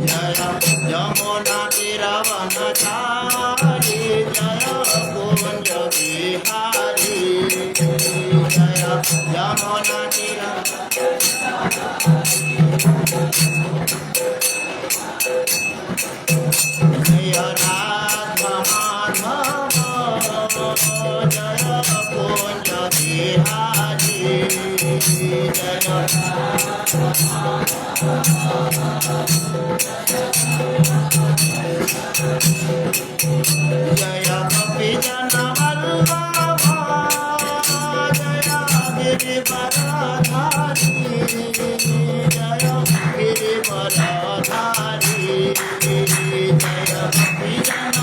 जय यमुना तीरवनचारी जय कुंज बिहारी जय यमुना तीर जय राधा माधव जय कुंज बिहारी जय जय कपि जन वल्लभ जय गिरिवरधारी जय गिरिवरधारी जय कपि जन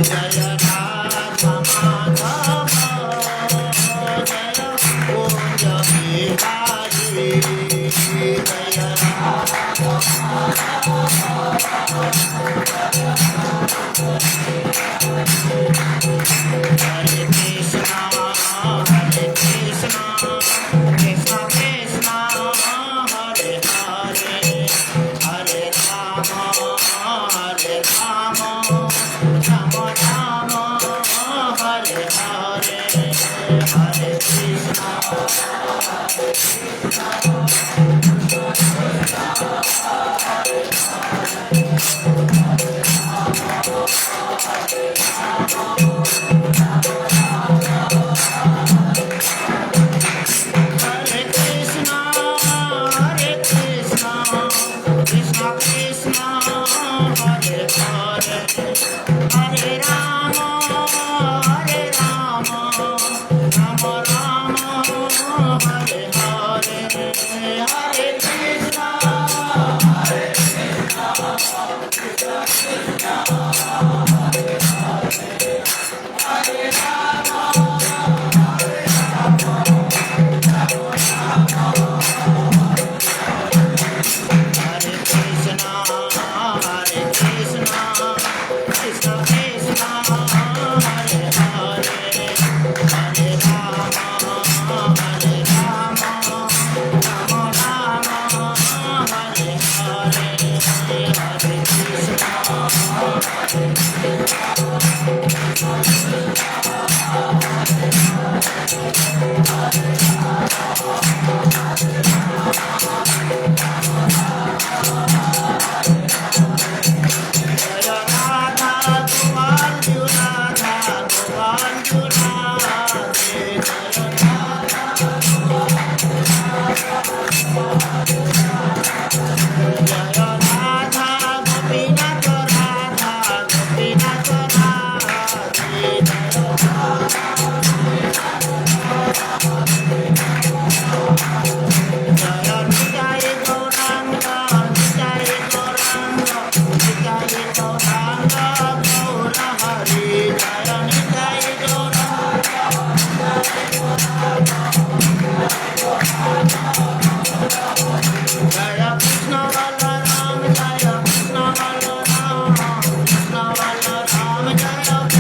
जय राधा माधव जय कुंज बिहारी जय हरे कृष्णा कृष्ण कृष्ण हरे हरे हरे राम राम राम हरे हरे हरे कृष्णा हरे कृष्णा कृष्ण कृष्ण हरे हरे हरे राम राम राम हरे हरे हरे कृष्णा हरे कृष्णा कृष्ण कृष्ण हरे हरे हरे राम राम हरे हरे हरे जय राधा गोपाल राधा राधे जय राधा गोपीनाथ राधे जय निताय गौरांग गौर हरि जय निताय गौरांग जय कृष्ण बलराम जय कृष्ण बलराम जय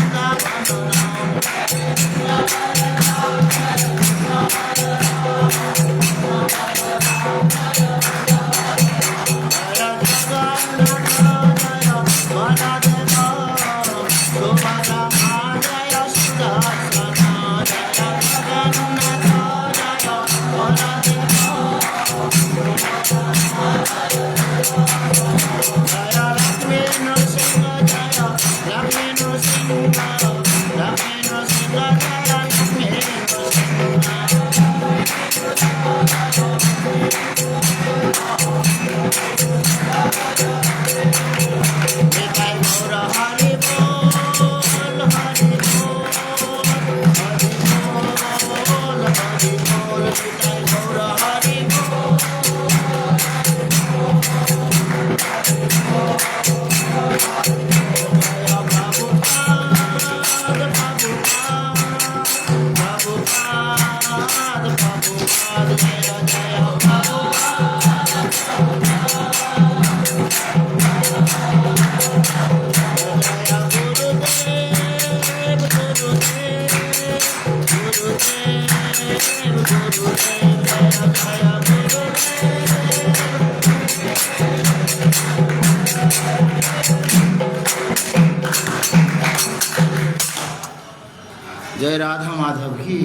जय राधा माधव की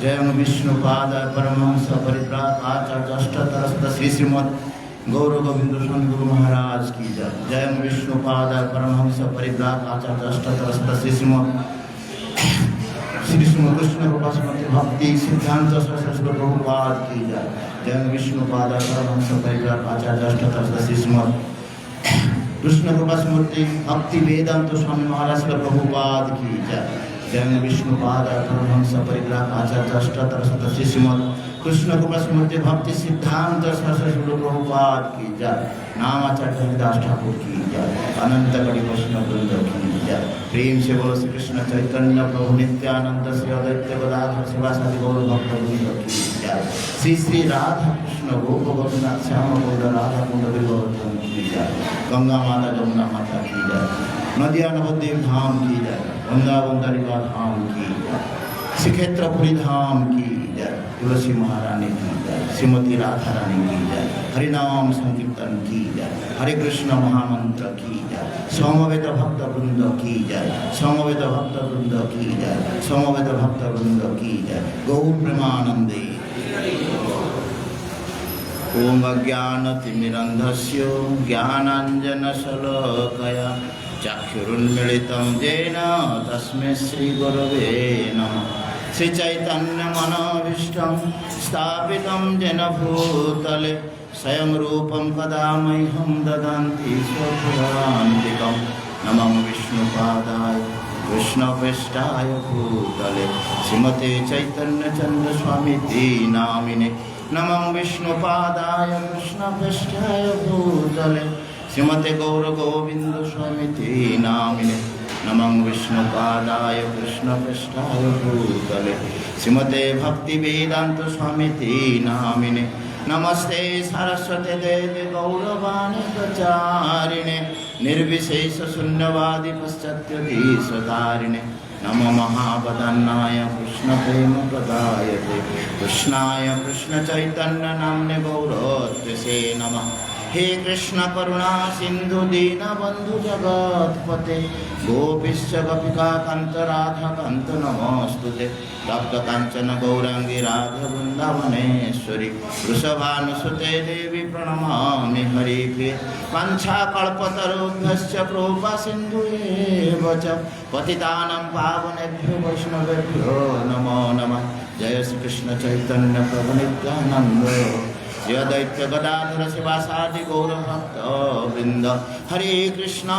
जय विष्णुपाद परमहंस परिव्राजक अष्टोत्तर श्री श्रीमद गौर गोविंद स्वामी गुरु महाराज की जय जय विष्णुपाद परमहंस परिव्राजक अष्टोत्तर श्री श्रीमद कृष्ण उपासमति भक्ति सिद्धांत सरस्वती प्रभुपाद की जय जय विष्णुपाद परमहंस परिव्राजक अष्टोत्तर श्री श्रीमद कृष्ण उपासमति भक्ति वेदांत स्वामी महाराज प्रभुपाद की जय जय विष्णुपाद परमहंस परिव्राजक आचार्य अष्टोत्तर श्री श्रीमद कृष्ण उपासमति भक्ति सिद्धांत सरस्वती प्रभुपाद की जय नामाचार्य हरिदास ठाकुर की जय अनंत कड़ी वैष्णव वृंद की जय प्रेम से बोलो श्री कृष्ण चैतन्य प्रभु नित्यानंद श्री अद्वैत गदाधर शिवासादि गौर भक्त वृंद की जय श्री श्री राधा कृष्ण गोप गोपीनाथ श्याम गौर राधा कुंड विवर्धन की जय गंगा माता जमुना माता की जय नदिया नवद्वीप धाम की जय वृंदावन द्वारिका धाम की जय श्रीक्षेत्रपुरी धाम की जय तुलसी महारानी की जय श्रीमती राधा रानी की जय हरिनाम संकीर्तन की जय हरे कृष्ण महामंत्र की जय समवेत भक्त वृंद की जय समवेत भक्त वृंद की जय समवेत भक्त वृंद की जय गौ प्रेमानंदे ओम अज्ञानतिमिरन्धस्य ज्ञानाञ्जनशलाकया चक्षुरुन्मिलितं येन तस्मै श्रीगुरवे नमः श्रीचैतन्यमनोभीष्टं स्थापितं येन भूतले स्वयं रूपं कदा मह्यं ददन्ति स्वपदान्तिकं नमः विष्णुपादाय कृष्णप्रेष्ठाय भूतले श्रीमते चैतन्यचन्द्रस्वामिति नामिने नमः विष्णुपादाय कृष्णप्रेष्ठाय भूतले श्रीमते गौरगोविंद स्वामिति नामिने नमः विष्णुपादाय कृष्णप्रेष्ठाय भूतले श्रीमते भक्तिवेदांत स्वामिति नामिने नमस्ते सरस्वती देवी गौरवाणी प्रचारिणे निर्विशेष शून्यवादी पश्चात्यधीशतारिणे नमो महावदन्नाय कृष्ण प्रेम प्रदायते कृष्णाय कृष्ण चैतन्य नाम्ने गौरत्से नमः हे कृष्ण करुणा सिंधु दीन बंधु जगत्पते गोपीश्च गोपिका कांत राधा कांत नमोस्तुते तप्त कांचन गौरांगी राधा वृंदावनेश्वरी वृषभानुसुते देवी प्रणमामि हरिप्रिये पंचाकल्पतरुभ्यश्च कृपा सिन्धुभ्येव च पतितानां पावनेभ्यो वैष्णवेभ्यो नमो नमः जय श्री कृष्ण चैतन्य प्रभु नित्यानंद यदैत्य गदाधर शिवासादि गौरभक्त वृंद हरे कृष्णा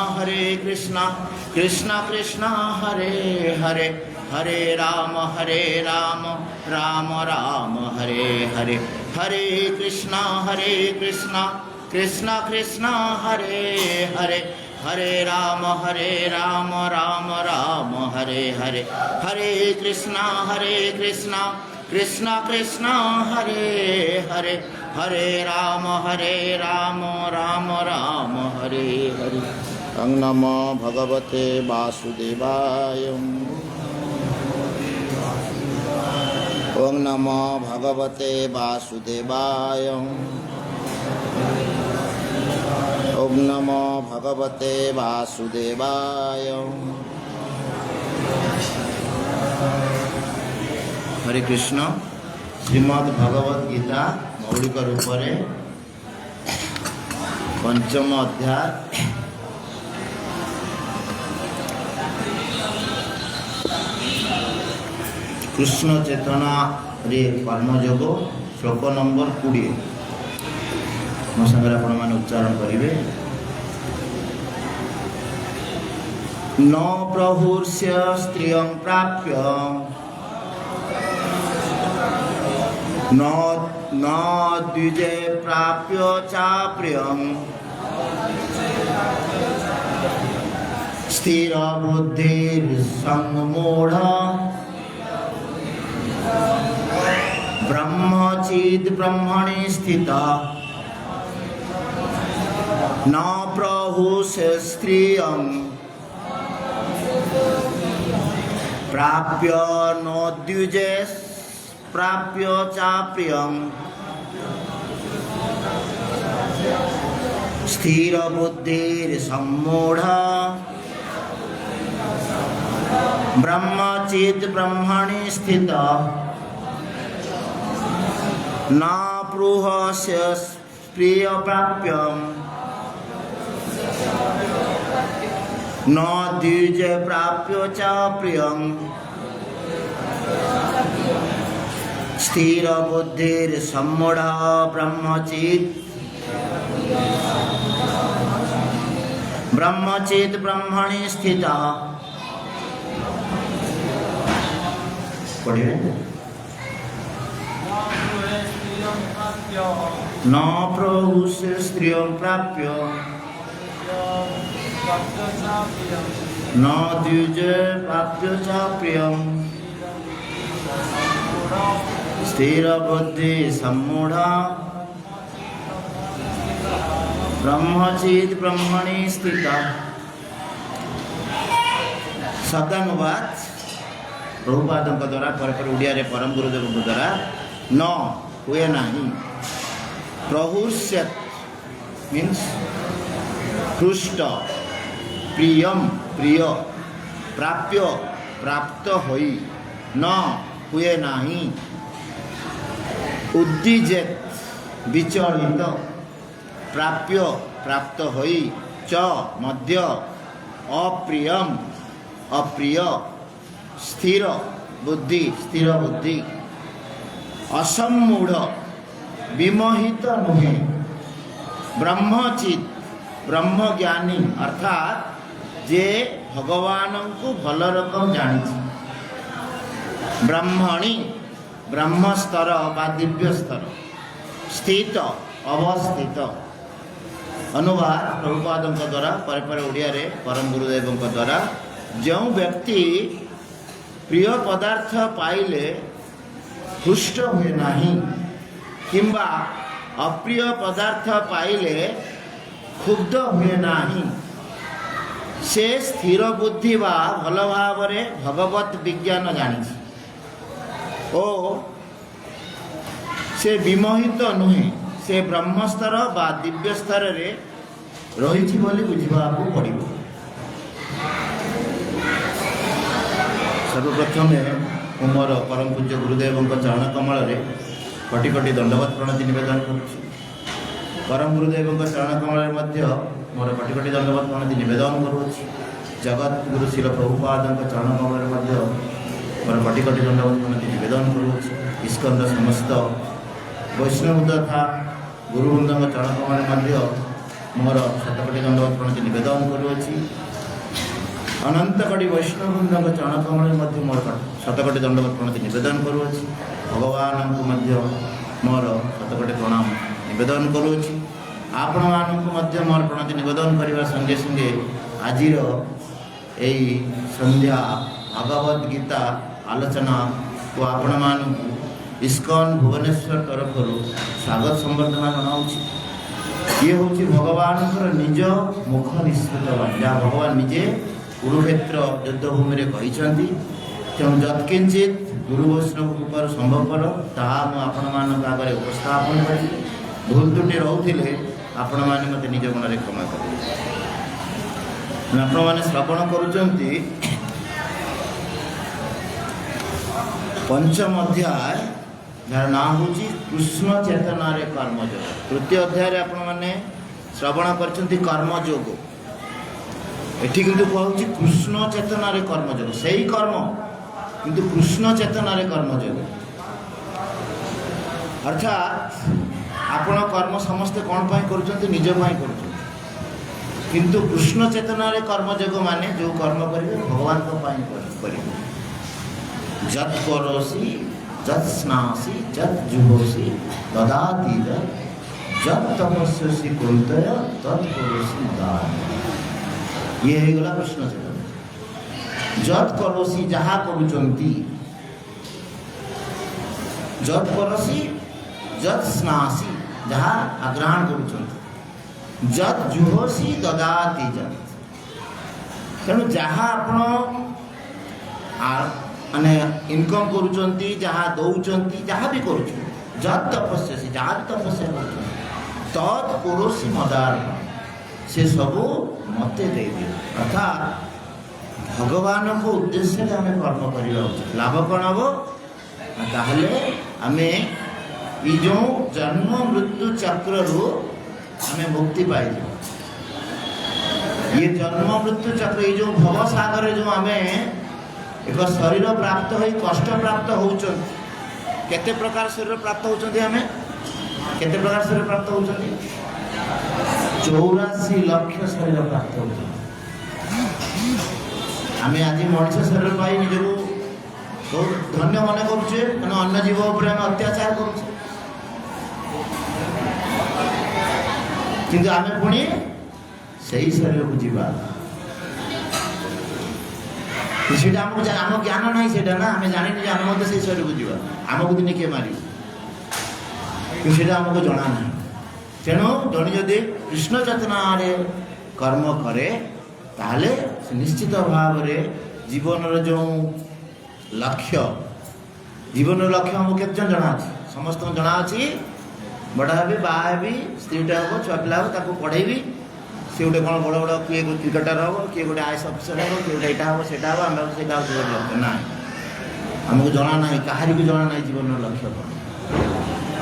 कृष्ण कृष्ण हरे हरे हरे राम राम राम हरे हरे हरे कृष्णा कृष्ण कृष्ण हरे हरे हरे राम राम राम हरे हरे हरे कृष्णा कृष्ण हरे हरे हरे राम राम हरे हरे ओं नमो भगवते वासुदेवाय ओं नमो भगवते वासुदेवाय ओं नमो भगवते वासुदेवाय हरे कृष्ण श्रीमद् भगवद गीता मौलिक रूप पंचम अध्याय कृष्ण चेतना रे कर्मयोग श्लोक नंबर 20 मो संगे आपण माने उच्चारण करिवे न प्रहुर्ष्य स्त्रियं प्राप्य न द्विजे प्राप्य चाप्रियं स्थिर बुद्धिर्संमूढ़ ब्रह्मचिद ब्रह्मणि स्थिता न प्रहुष्य स्त्रियं प्राप्य नो द्विजे प्राप्य चाप्रियं स्थिर बुद्धिर्सम्मूढ़ ब्रह्मचित् ब्रह्मणि स्थित न प्रूहस्य प्रिय प्राप्यम न द्विज प्राप्य च प्रियं स्थिर बुद्धिर सम्मूढ़ ब्रह्मचित् ब्रह्मचित् ब्रह्मणि स्थिता। पढ़िए न प्रभुस्य स्त्रियों प्राप्य न द्विज प्राप्य च प्रियं स्थिर बुद्धि सम्मूढ़ ब्रह्मचित् ब्रह्मणि स्थिता। शब्दानुवाद प्रभुपादों द्वारा पर ओडिया रे परम गुरुदेव द्वारा न हुए नहीं। प्रहुष्यत मीन्स पृष्ठ, प्रियम प्रिय, प्राप्य प्राप्त होई, न हुए नहीं। उद्दिजेत विचलित, प्राप्य प्राप्त होई, च मध्य, अप्रियम अप्रिय, स्थिर बुद्धि स्थिर बुद्धि, असम्मूढ़ विमोहित नुहे, ब्रह्मचित् ब्रह्मज्ञानी अर्थात जे भगवान को भल रकम जानी, ब्रह्मणि ब्रह्मस्तर बा दिव्य स्तर, स्थित अवस्थित। अनुवाद प्रभुपादों द्वारा पर ओडिया रे परम गुरुदेव द्वारा जो व्यक्ति प्रिय पदार्थ पाइले हृष्ट हुए नहीं किंबा अप्रिय पदार्थ पाइले क्षुब्ध हुए नहीं, से स्थिर बुद्धि वा भल भाव भगवत विज्ञान जानी ओ से विमोहित नुहे, से ब्रह्मस्तर बा दिव्य स्तर रे रही बोली बुझा पड़ो। सर्वप्रथम मोर परम पूज्य गुरुदेव चरण कमल कोटि कोटि दंडवत प्रणति निवेदन करुच्ची। परम गुरुदेव चरण कमल मोर कोटि कोटि दंडवत प्रणति निवेदन करुच्ची। जगत गुरु शिल प्रभुपाद चरण कमल मोर कोटि कोटि दंडवत प्रणति निवेदन करुच्ची। इस्कन समस्त वैष्णव तथा गुरुवृंद चरण कमल मोर शतकोटि दंडवत प्रणति निवेदन करुच्ची। अनंत कोटि वैष्णववृंद चरण कमल मोर शतकोटि दंडवत प्रणति निवेदन करुच्ची। भगवान को मोर शतकोटि प्रणाम निवेदन करुच्ची। आपण मानक मोर प्रणति निवेदन करने संगे संगे आज यही संध्या भगवद गीता आलोचना को आपण मानक इस्कन भुवनेश्वर तरफ स्वागत संबर्धना जनाऊँगी। ये हूँ भगवान निज मुख निश्चित बाणी जहाँ भगवान निजे कुरुक्षेत्र युद्धभूमि कहते तेणु यत्किंचित गुरु वैष्णव कृपार संभवपर ताहा मुझे आगे उपस्थापन करी। भूल त्रुटि रोते आपण मैंने मत निज मन में क्षमा करें। आपण मैंने श्रवण करुँच पंचम अध्याय जार ना हूँ कृष्ण चेतनारे कर्मयोग। तृतीय अध्याय आपण मैंने श्रवण कर कर्मयोग, एठी किंतु कहूँ कृष्ण चेतनारे कर्मयोग, से ही कर्म किंतु कृष्ण चेतनारे कर्मयोग। अर्थात आपण कर्म समस्ते कौन पाई करुछंती निज पाई करुछंती, किंतु कृष्ण चेतनारे कर्मयोग माने जो कर्म करिवे भगवान को पाई करिवे। जत करोसि जत स्नासि जत जुहोसि ददाति जत तपस्यसि कुंतय तत करोसि दान। ये गला कृष्ण चेतना। जत करोसि जहा करुचंती, जत करोसि जत स्नासि जहा आग्रहण करुचंती, जत जुहोसि ददाति जत। तेणु जहा आपण माने इनकम करुचंती, जहा दौचंती, जहा भी करुचंती, जत तपस्या जहा भी तपस्या करुचंती तत् करोसि मदार्पण, से सबू मते दे दियो। अर्थात भगवान को उद्देश्य आम कर्म करवा उचित। लाभ कौन हम ताहले आम जो जन्म मृत्यु चक्र रु आम मुक्ति पाई। ये जन्म मृत्यु चक्र ये जो भव सागर जो आम एक शरीर प्राप्त हो कष्ट प्राप्त होते केते प्रकार शरीर प्राप्त होते आम केते प्रकार शरीर प्राप्त होते 84 लाख शरीर प्राप्त होते। आम आज मनुष्य शरीर पाई निजको बहुत धन्य मन करुचे अन्य जीव उपर आम अत्याचार करुचे किंतु आम पुणी सही शरीर को जीवा आम ज्ञान ना से ना आम जानी आम मत से शरीर को जीवा आमको दिन किए मारी कि आमको जना ना। तेणु जड़े जदि कृष्ण चेतना कर्म करे ताहले निश्चित भाव जीवन जो लक्ष्य जीवन लक्ष्य हमको केते जना समस्त जना अच्छी बड़ा भी बाहा भी स्त्रीटा हम छुआ पिला हम पढ़ेबी सी गोटे कौन बड़ बड़ किए क्रिकेटर हम किए गोटे आईएएस अफिसर हम किए गोटे यहाँ हम सेटा हम आम से लक्ष्य ना आमको जना ना कहारी भी जना ना जीवन लक्ष्य कौन।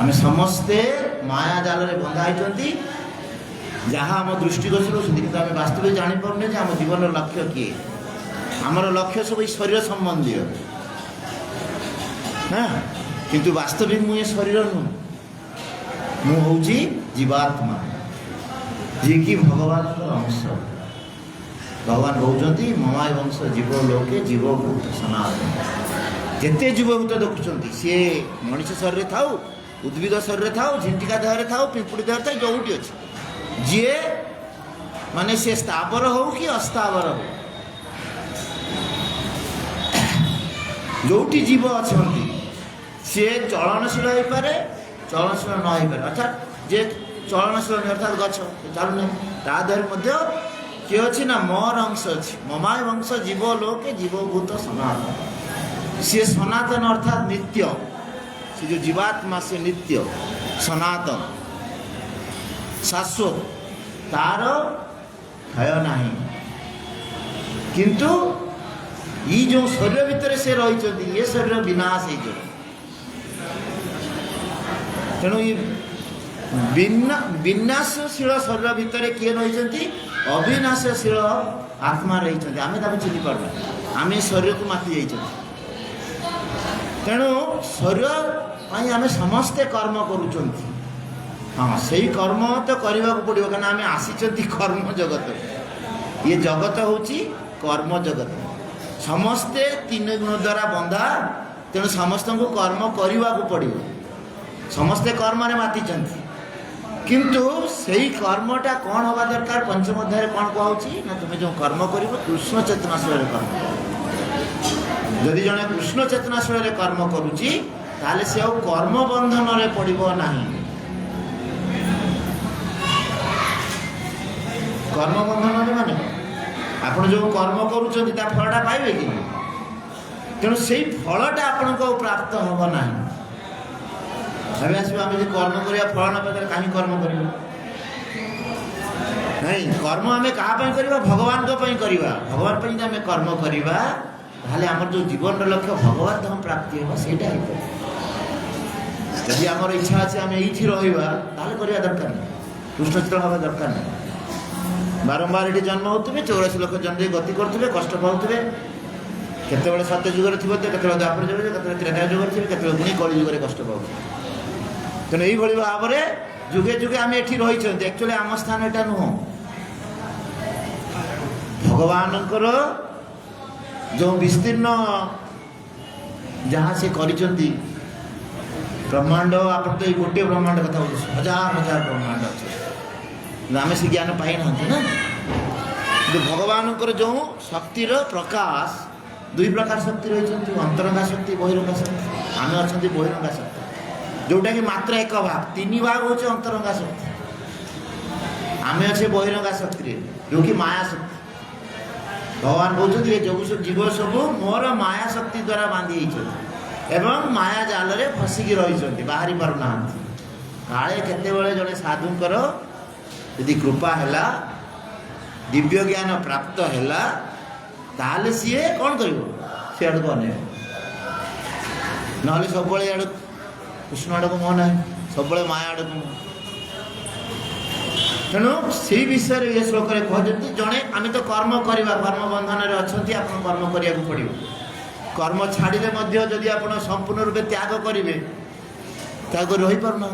आम समस्ते माया जाल बंधा होती जहाँ आम दृष्टिगोचर होती कि आम वास्तविक जापे आम जीवन लक्ष्य किए आमर लक्ष्य सब शरीर संबंधी हाँ किंतु वास्तविक मुझे शरीर नुह मुझे जीवात्मा जी कि भगवान अंश भगवान कहते ममाय वंश जीव लोके जीवभूत सनातन जिते जीवभूत देखुं सी मनुष्य शरीर था उद्भिद शरीर था झिंटिका देह था पिंपुड़ी देह था जोटी अच्छे जी माने से स्थावर हो कि अस्थावर हो जोटी जीव अच्छा सी चलनशील हो पारे चलनशील न हो पारे अर्थात जे चलनशील अर्थात गछ चलू ना ता देह किए अच्छी ना मोर अंश अच्छी ममाय वंश जीव लोके जीवभूत सनातन सी सनातन अर्थात नित्य से जो जीवात्मा से नित्य सनातन शाश्वत तार क्षय नहीं किंतु ये जो शरीर भितर से रही ये शरीर विनाश हो तेणु ये विनाशशील शरीर भितर किए रही अविनाशशील आत्मा रही आम चिन्ह पार आम शरीर को माति जा तेणु शरीर आम समस्ते कर्म करुँच हाँ से कर्म तो करने को पड़ो क्या आम आसी कर्म जगत ये जगत हूँ कर्म जगत समस्ते 3 गुण द्वारा बंधा तेणु समस्त को कर्म करने को पड़ो समस्ते कर्म माति किंतु से कर्मटा कौन हवा दरकार पंचम अध्याय कौन कहुच्छी ना तुम्हें जो कर्म कर कृष्ण चेतनाशील कर्म जदि जड़े कृष्ण चेतनाशील कर्म करुच्ची ताले से कर्म बंधन रे पड़ो ना कर्म बंधन माने आपण जो कर्म करुँच फलटा पाइबे कि तेणु से फलटा आपण को प्राप्त हम ना भाई आसो आम जो कर्म करवा फल न पाते कहीं कर्म कर नहीं कर्म आम क्या भगवान करवा भगवान पर आम कर्म करवा ताहले आमर जो जीवन लक्ष्य भगवान धाम प्राप्ति होगा सेटा जदि आमर इच्छा अच्छे आम ये रहा करवा दरकार नहीं कृष्णचित हवा दरकार नहीं बारंबार ये जन्म होते 84 लाख जन्म गति करुवे कष्ट पाते केतबे सत्य जुगर थी केतबे द्वापर जुगर केतबे त्रेता जुगर थे केतबे पुणी कली जुगर कष्ट पाते तेणु यही भाव में जुगे जुगे आम ये रही एक्चुअली आम स्थान यहाँ नुह भगवान जो विस्तीर्ण जहाँ से करिचंती ब्रह्मांड आप तो गोटे ब्रह्मांड कथा बोल हजार हजार ब्रह्मांड अच्छे आम से ज्ञान पाई ना कि भगवान जो शक्तिर प्रकाश 2 प्रकार शक्ति रही अंतरंगा शक्ति बहिरंगा शक्ति आम अच्छा बहिरंगा शक्ति जोटा कि मात्र 1 भाग 3 भाग हूँ अंतरंगा शक्ति आम अच्छे बहिरंगा शक्ति जो कि माया शक्ति भगवान कहते ये जो जीव सब मोर माया शक्ति द्वारा बांधी एवं माया जाल रे फसिकी रही बाहरी पारना काले केते जड़े साधुंकर यदि कृपा है दिव्य ज्ञान प्राप्त है ताले सीए कौन कर सियाड़ को अने ना सब आड़ कृष्ण आड़ को मुह ना सब माया आड़ को तेणु से विषय ये श्लोक कहते जड़े आम तो कर्म करवा कर्म बंधन में अच्छा आप कर्म करने को पड़ो कर्म छाड़े जदि आप संपूर्ण रूपे त्याग करेंगे त्याग रही पारना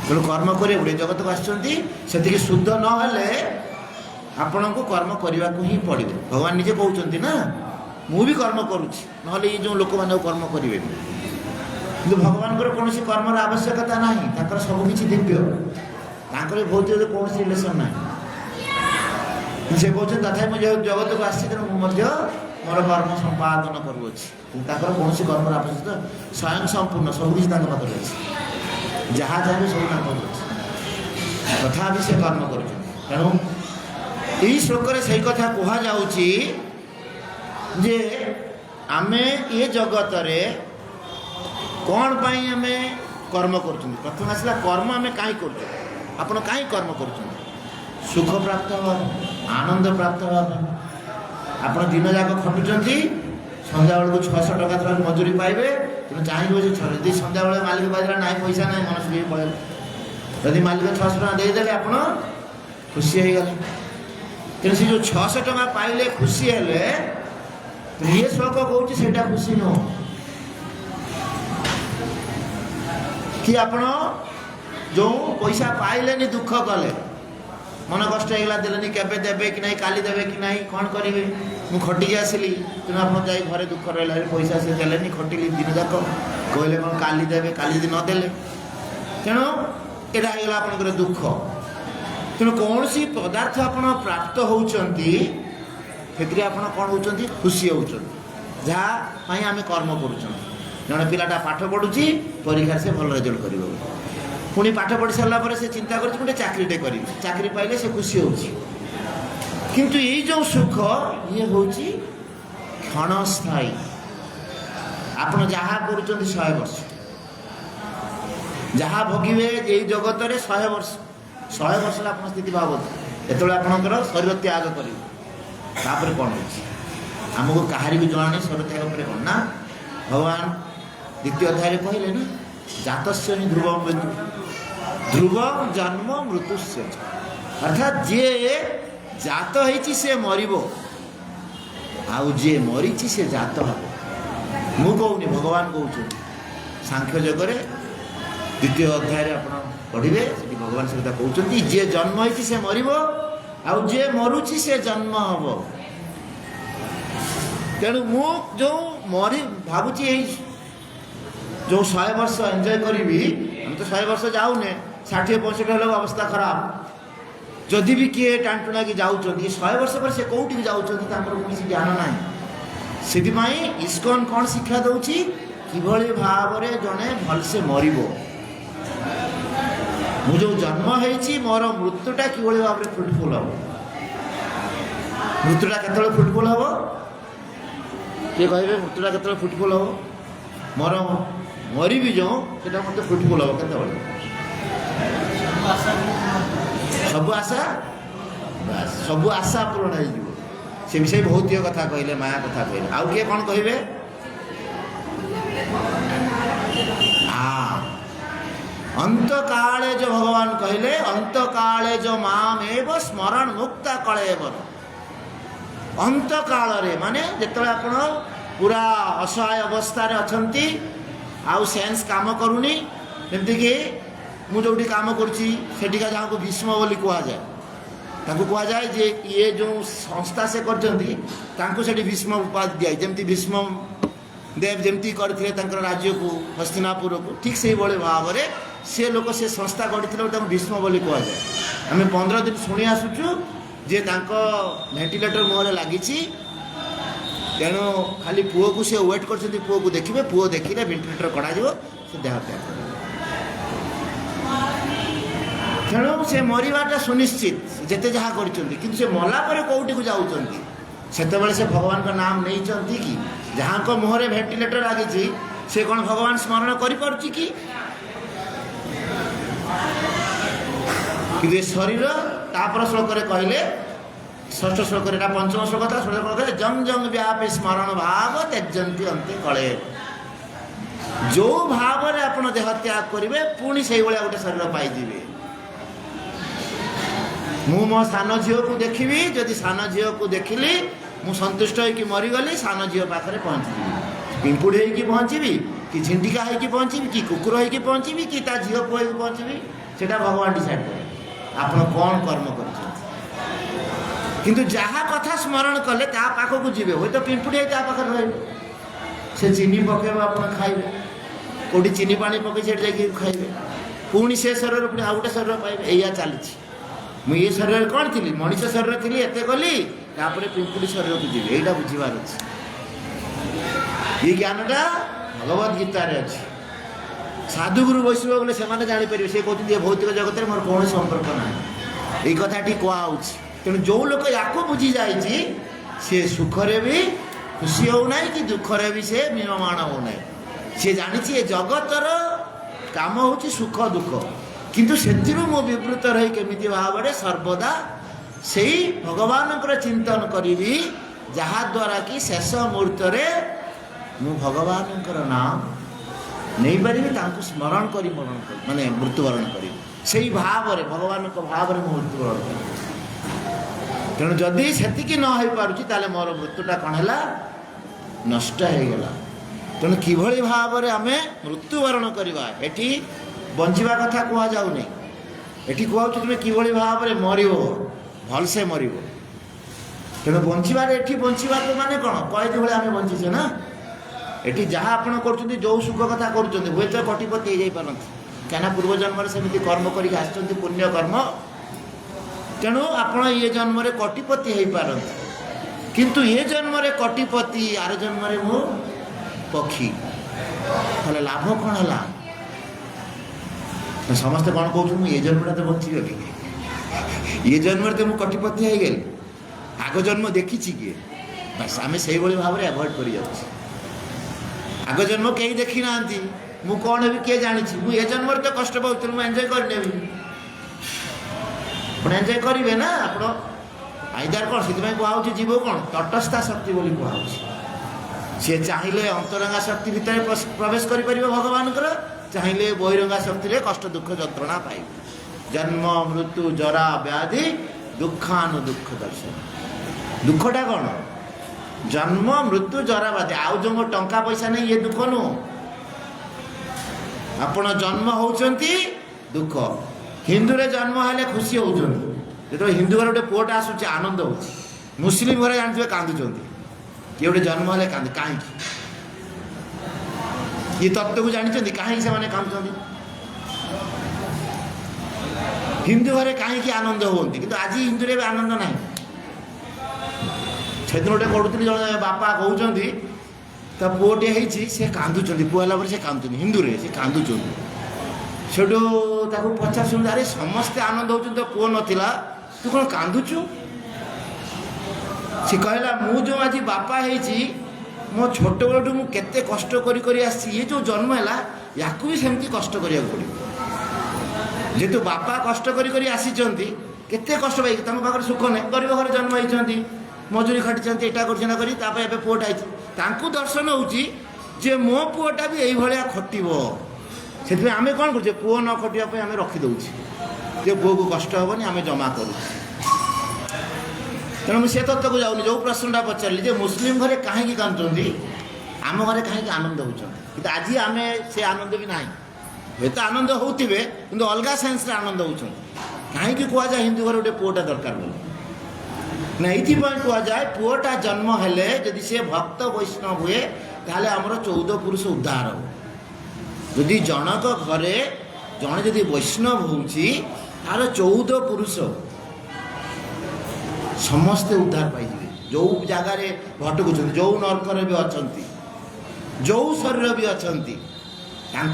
तेणु कर्म करें गोटे जगत को आसती शुद्ध नहेले आपण को कर्म करने को ही पड़ो भगवान निजे कहते ना मु भी कर्म करुँच ना ये जो लोक मैंने कर्म करेंगे कि भगवान कौन कर्मर आवश्यकता ना सबकि दिव्य तांकर भौतिक कौन रिलेसन ना से कहते तथा मुझे जगत को आसी मोर कर्म संपादन करुँच कौन कर्म आवश्यकता स्वयं संपूर्ण सबकि पाखे अच्छे जहाँ जहाँ भी सब तथा भी से कर्म कर तेणु यही श्लोक से कथा कहुच्छी जे आमे ये जगत रे कौन पाई आमे कर्म कर प्रथम आसला कर्म आमे कहीं कर आपण कहीं कर्म कर सुख प्राप्त हवा आनंद प्राप्त हवा आप दिन जाक खटुंट सन्ध्या बेलू 600 टका थोड़ा मजूरी पाइबे तेना चाहिए यदि सन्ध्या बेले मालिक बाजरा ना पैसा ना मन सुख पड़े यदि मालिक 600 टका देदेले आप खुशी हो गले तेणु से जो 600 टका पाइले खुशी हेले ये श्लोक कहूँ से खुशी नुह कि आप जो पैसा पाइले दुख कले मन कष्ट होगा देने केवे देवे कि नहीं काली देवे कि नहीं कौन करेंगे मुझे खटिकी आसली तेना आप घरे दुख रहा पैसा से देने खटिली दिन जाक कहले कौन काली देवे काली न देले तेणु यहाँ होगा आप दुख तेणु कौन सी पदार्थ आप प्राप्त होती आप कौन होती खुशी होती जहाँ आम कर्म कर जड़े पिलाटा पाठ पढ़ुची परीक्षा से भल रेजल्ट कर पुणी पाठ पढ़ी सारा से चिंता कर गोटे चाकरीटे कर चाकरी पाइले से खुशी होची किंतु ये जो सुख ये हूँ क्षणस्थायी आप जहाँ कर 100 वर्ष जहाँ भोगे ये जगत में 100 वर्ष 100 वर्ष आप स्थिति भावत जो आपंकर शरीर त्याग कर कौन होमको कहारी भी जना नहीं शरीर त्याग पर कौन ना भगवान द्वितीय अध्याय कहले ना जातस्य ही ध्रुव मृत्यु ध्रुव जन्म मृत्युस्य अर्थात जे जात होती से मरिबो आउ जे मरी से जात हम मु कहूनी भगवान कहते सांख्य जगरे द्वितीय अध्याय आप पढ़े भगवान से कहते जे जन्म होती से मरिबो आउ जे मरुची से जन्म हम तेणु मु जो मरी भावुची जो 100 वर्ष एंजॉय करी हम तो 100 वर्ष जाऊने 60-65 हेल्ला अवस्था खराब जदि भी किए टाणटुणा कि जाऊँच 100 वर्ष पर से कौटी जाऊँच कौन ज्ञान ना से इस्कन कौन शिक्षा दूसरी किभली भाव में जड़े भलसे मरब मु जो जन्म होती मोर मृत्युटा किभली भाव में फ्रुटफुल हम मृत्युटा केतବେଳେ फ्रुटफुल हम किए कहे मृत्युटा केतବେଳେ फ्रुटफुल हम मोर मरी भी जो सेटा मत फ्रुटफुल हम केतବେଳେ सब आशा बस सब आशा पूरण हो से विषय भौतिक कथा कहले माया कथा कहले आउ किए कौन कहे अंत काले जो भगवान कहले अंत काले जो माम एव स्मरण मुक्ता कलेवर अंत काल रे माने जेतले आपण पूरा असहाय अवस्था रे अछंती आउ सेंस काम करूनी जेमति कि मु जोटी काम करूची सेटिका जहाँ को भीष्म बोली कहा जाए ताकू कहा जाए जे ये जो संस्था से करछंती तांको सेठी भीष्म उपाधि दिया जमती भीष्म देव जमती करथिले तांकर राज्य को हस्तिनापुर को ठीक से बड़े भाव में से लोक से संस्था करथिले भीष्म बोली कहा जाए आम 15 दिन शुणी आसुचु जे तांको वेंटिलेटर मुहर लगी तेणु खाली पुओ को से वेट कर पुओ को देखिए पुओ देखिले वेंटिलेटर कड़ा से देह त्याग तेणु से मरवाटा सुनिश्चित जिते जहाँ कर से मला कौटी को जाऊँच से भगवान का नाम नहीं कि जहाँ को मुहरे वेंटिलेटर लगी से कौन भगवान स्मरण कर शरीर तापर श्लोक कहले षष्ठ श्लोक एटा पंचम श्लोक था षष्ठ श्लोक जंग जंग व्यापी स्मरण भाव त्यजंती अंते कले जो भाव रे आपण देह त्याग करेंगे पुणी से गोटे शरीर पाइबे मु मो सान झील को देखी जदि सान झील को देखिली मु संतुष्ट होगी मरीगली सान झील पाखे पहुँची पिंपुड़ी होगी पहुँची कि झिंडिका होगी पहुँची कि कुकुर होगी पहुँची कि ता झील पुआ पहुँची सेटा भगवान डिसाइड करें आप कौन कर्म कर किंतु जहाँ कथा स्मरण कले ता पाखक जी हे तो पिंपुड़ी ता पाखे रहे से चीनी पकेब आप खाइबे कौटी चीनी पानी पकई से खाइबे पुणी से शरीर पुणी आउ गोटे शरीर पाइबे या चली मुझे शरीर कौन थी मनीष शरीर थी एत गली तापर पिंपुड़ी शरीर को जी यहाँ बुझार अच्छे ये ज्ञानटा भगवद गीतार अच्छे साधुगुरु वैष्णव बोले से जापर से कहते भौतिक जगत में मोर कौन संपर्क ना ये कथाटी कहुच्छी तेणु जो लोक या बुझी जाइए सी सुखरे भी खुशी होना कि दुखरे भी से म्रियमाण होना सी जानी जगतर काम हूँ सुख दुख किंतु से विवृत रही केमी भाव में सर्वदा से भगवान चिंतन करी जहाद्वारा कि शेष मुहूर्त मु भगवान नाम नहीं पारि स्मरण कर माने मृत्युवरण करी से भाव भगवान भाव में मृत्युवरण कर तेणु जदि सेतिकी न हो पारे मोर मृत्युटा कौन है नष्ट हो गला तेणु किभली भाव में आम मृत्युवरण करवा एटी बंचिबा कथा कह जाऊनी एटी कहूँ तुम्हें किभली भाव में मर भलसे मर तेणु बंचार एटी बंचा तो माने कौन कैदी भाई आम बंचीचे ना एटी जहाँ आप कर जो सुख कथा कर हुए तो कटिपति हो पारती क्या पूर्वजन्म सेमती कर्म करके आसुँच पुण्य कर्म तेणु आपण ये जन्म रे कटिपति हो पारती किंतु ये जन्म रे कटिपति आर जन्म रे मु पक्षी ताले लाभ कौन है समस्ते कौन कहते ये जन्मटा तो बचीगली ये जन्म तो मुझे कटिपति हो गली आग जन्म देखी किए बस आम से भाव में एभॉइड कर आग जन्म कहीं देखी ना मु कौन है किए जानी मुझे जन्म तो कष्ट पाऊँ मुझे एंजॉय करनेबी आप एंजॉय करेंगे ना आप आईदार कौन से कहुच्छे जीव कौन तटस्था शक्ति बोली कहुच्छे सी चाहिए अंतरंगा शक्ति भितर प्रवेश कर भगवान चाहिए बहिरंगा शक्ति कष्ट दुख जंत्रणा पाइब जन्म मृत्यु जरा व्याधि दुखानु दुख दर्शन दुखटा कौन जन्म मृत्यु जरा व्याधि आउ जो टंका पैसा नहीं ये दुख नु आपण जन्म होउचंती दुख हिंदू रे जन्म हेले खुशी होउचंती जो हिंदू घर गोटे पुआटा आसूचे आनंद हो मुस्लिम घर जानते कांदुचंती किए गोटे जन्म हेले कांद कहीं ये तत्व को जानते कहीं से माने कांदुचंती हिंदू घरे कहीं आनंद होती किंतु आज हिंदू रे आनंद ना से दिन गोटे करुली जन बापा कहते तो पुओटे से कांदुचंती पुआ है से कांदुचंती हिंदू रे से कांदुचंती सेठू पचार शुणु अरे समस्ते आनंद हो तो पुओ नाला तू कौन कांदुचु सी कहला मु जो आज बापा है मो छोट बेलू मुझे कष्ट ये जो जन्म है या भी सेमती कष्ट करा पड़ो जेहेतु बापा कष्ट आसी केते कष्ट पाई पाखे सुख नहीं गरीब घर जन्म होती मजूरी खटी एटा कर पुओटा है दर्शन हो मो पुओटा भी यही खटब से आम कौन कर पुओ न खटापी आम रखीदे पुओ को कष्ट हेनी आम जमा कर तेणु मुझे तत्व को जाऊनी जो प्रश्नटा पचारि मुस्लिम घरे कहीं कांदुंट आम घरे कहीं आनंद होती आज आम से आनंद भी ना हे तो आनंद होते कि अलग सेन्स आनंद हो कहीं कहुए हिंदू घर गोटे पुओटा दरकार बोली ना ये कहुए पुओटा जन्म हेले जदि से भक्त वैष्णव हुए ताले आमर 14 पुरुष उद्धार हो जदि जनक घरे जड़े जदि वैष्णव होची तार 14 पुरुष समस्ते उद्धार पाइबे जो जगार भटकुच जो नरकर भी अच्छा जो शरीर भी अच्छा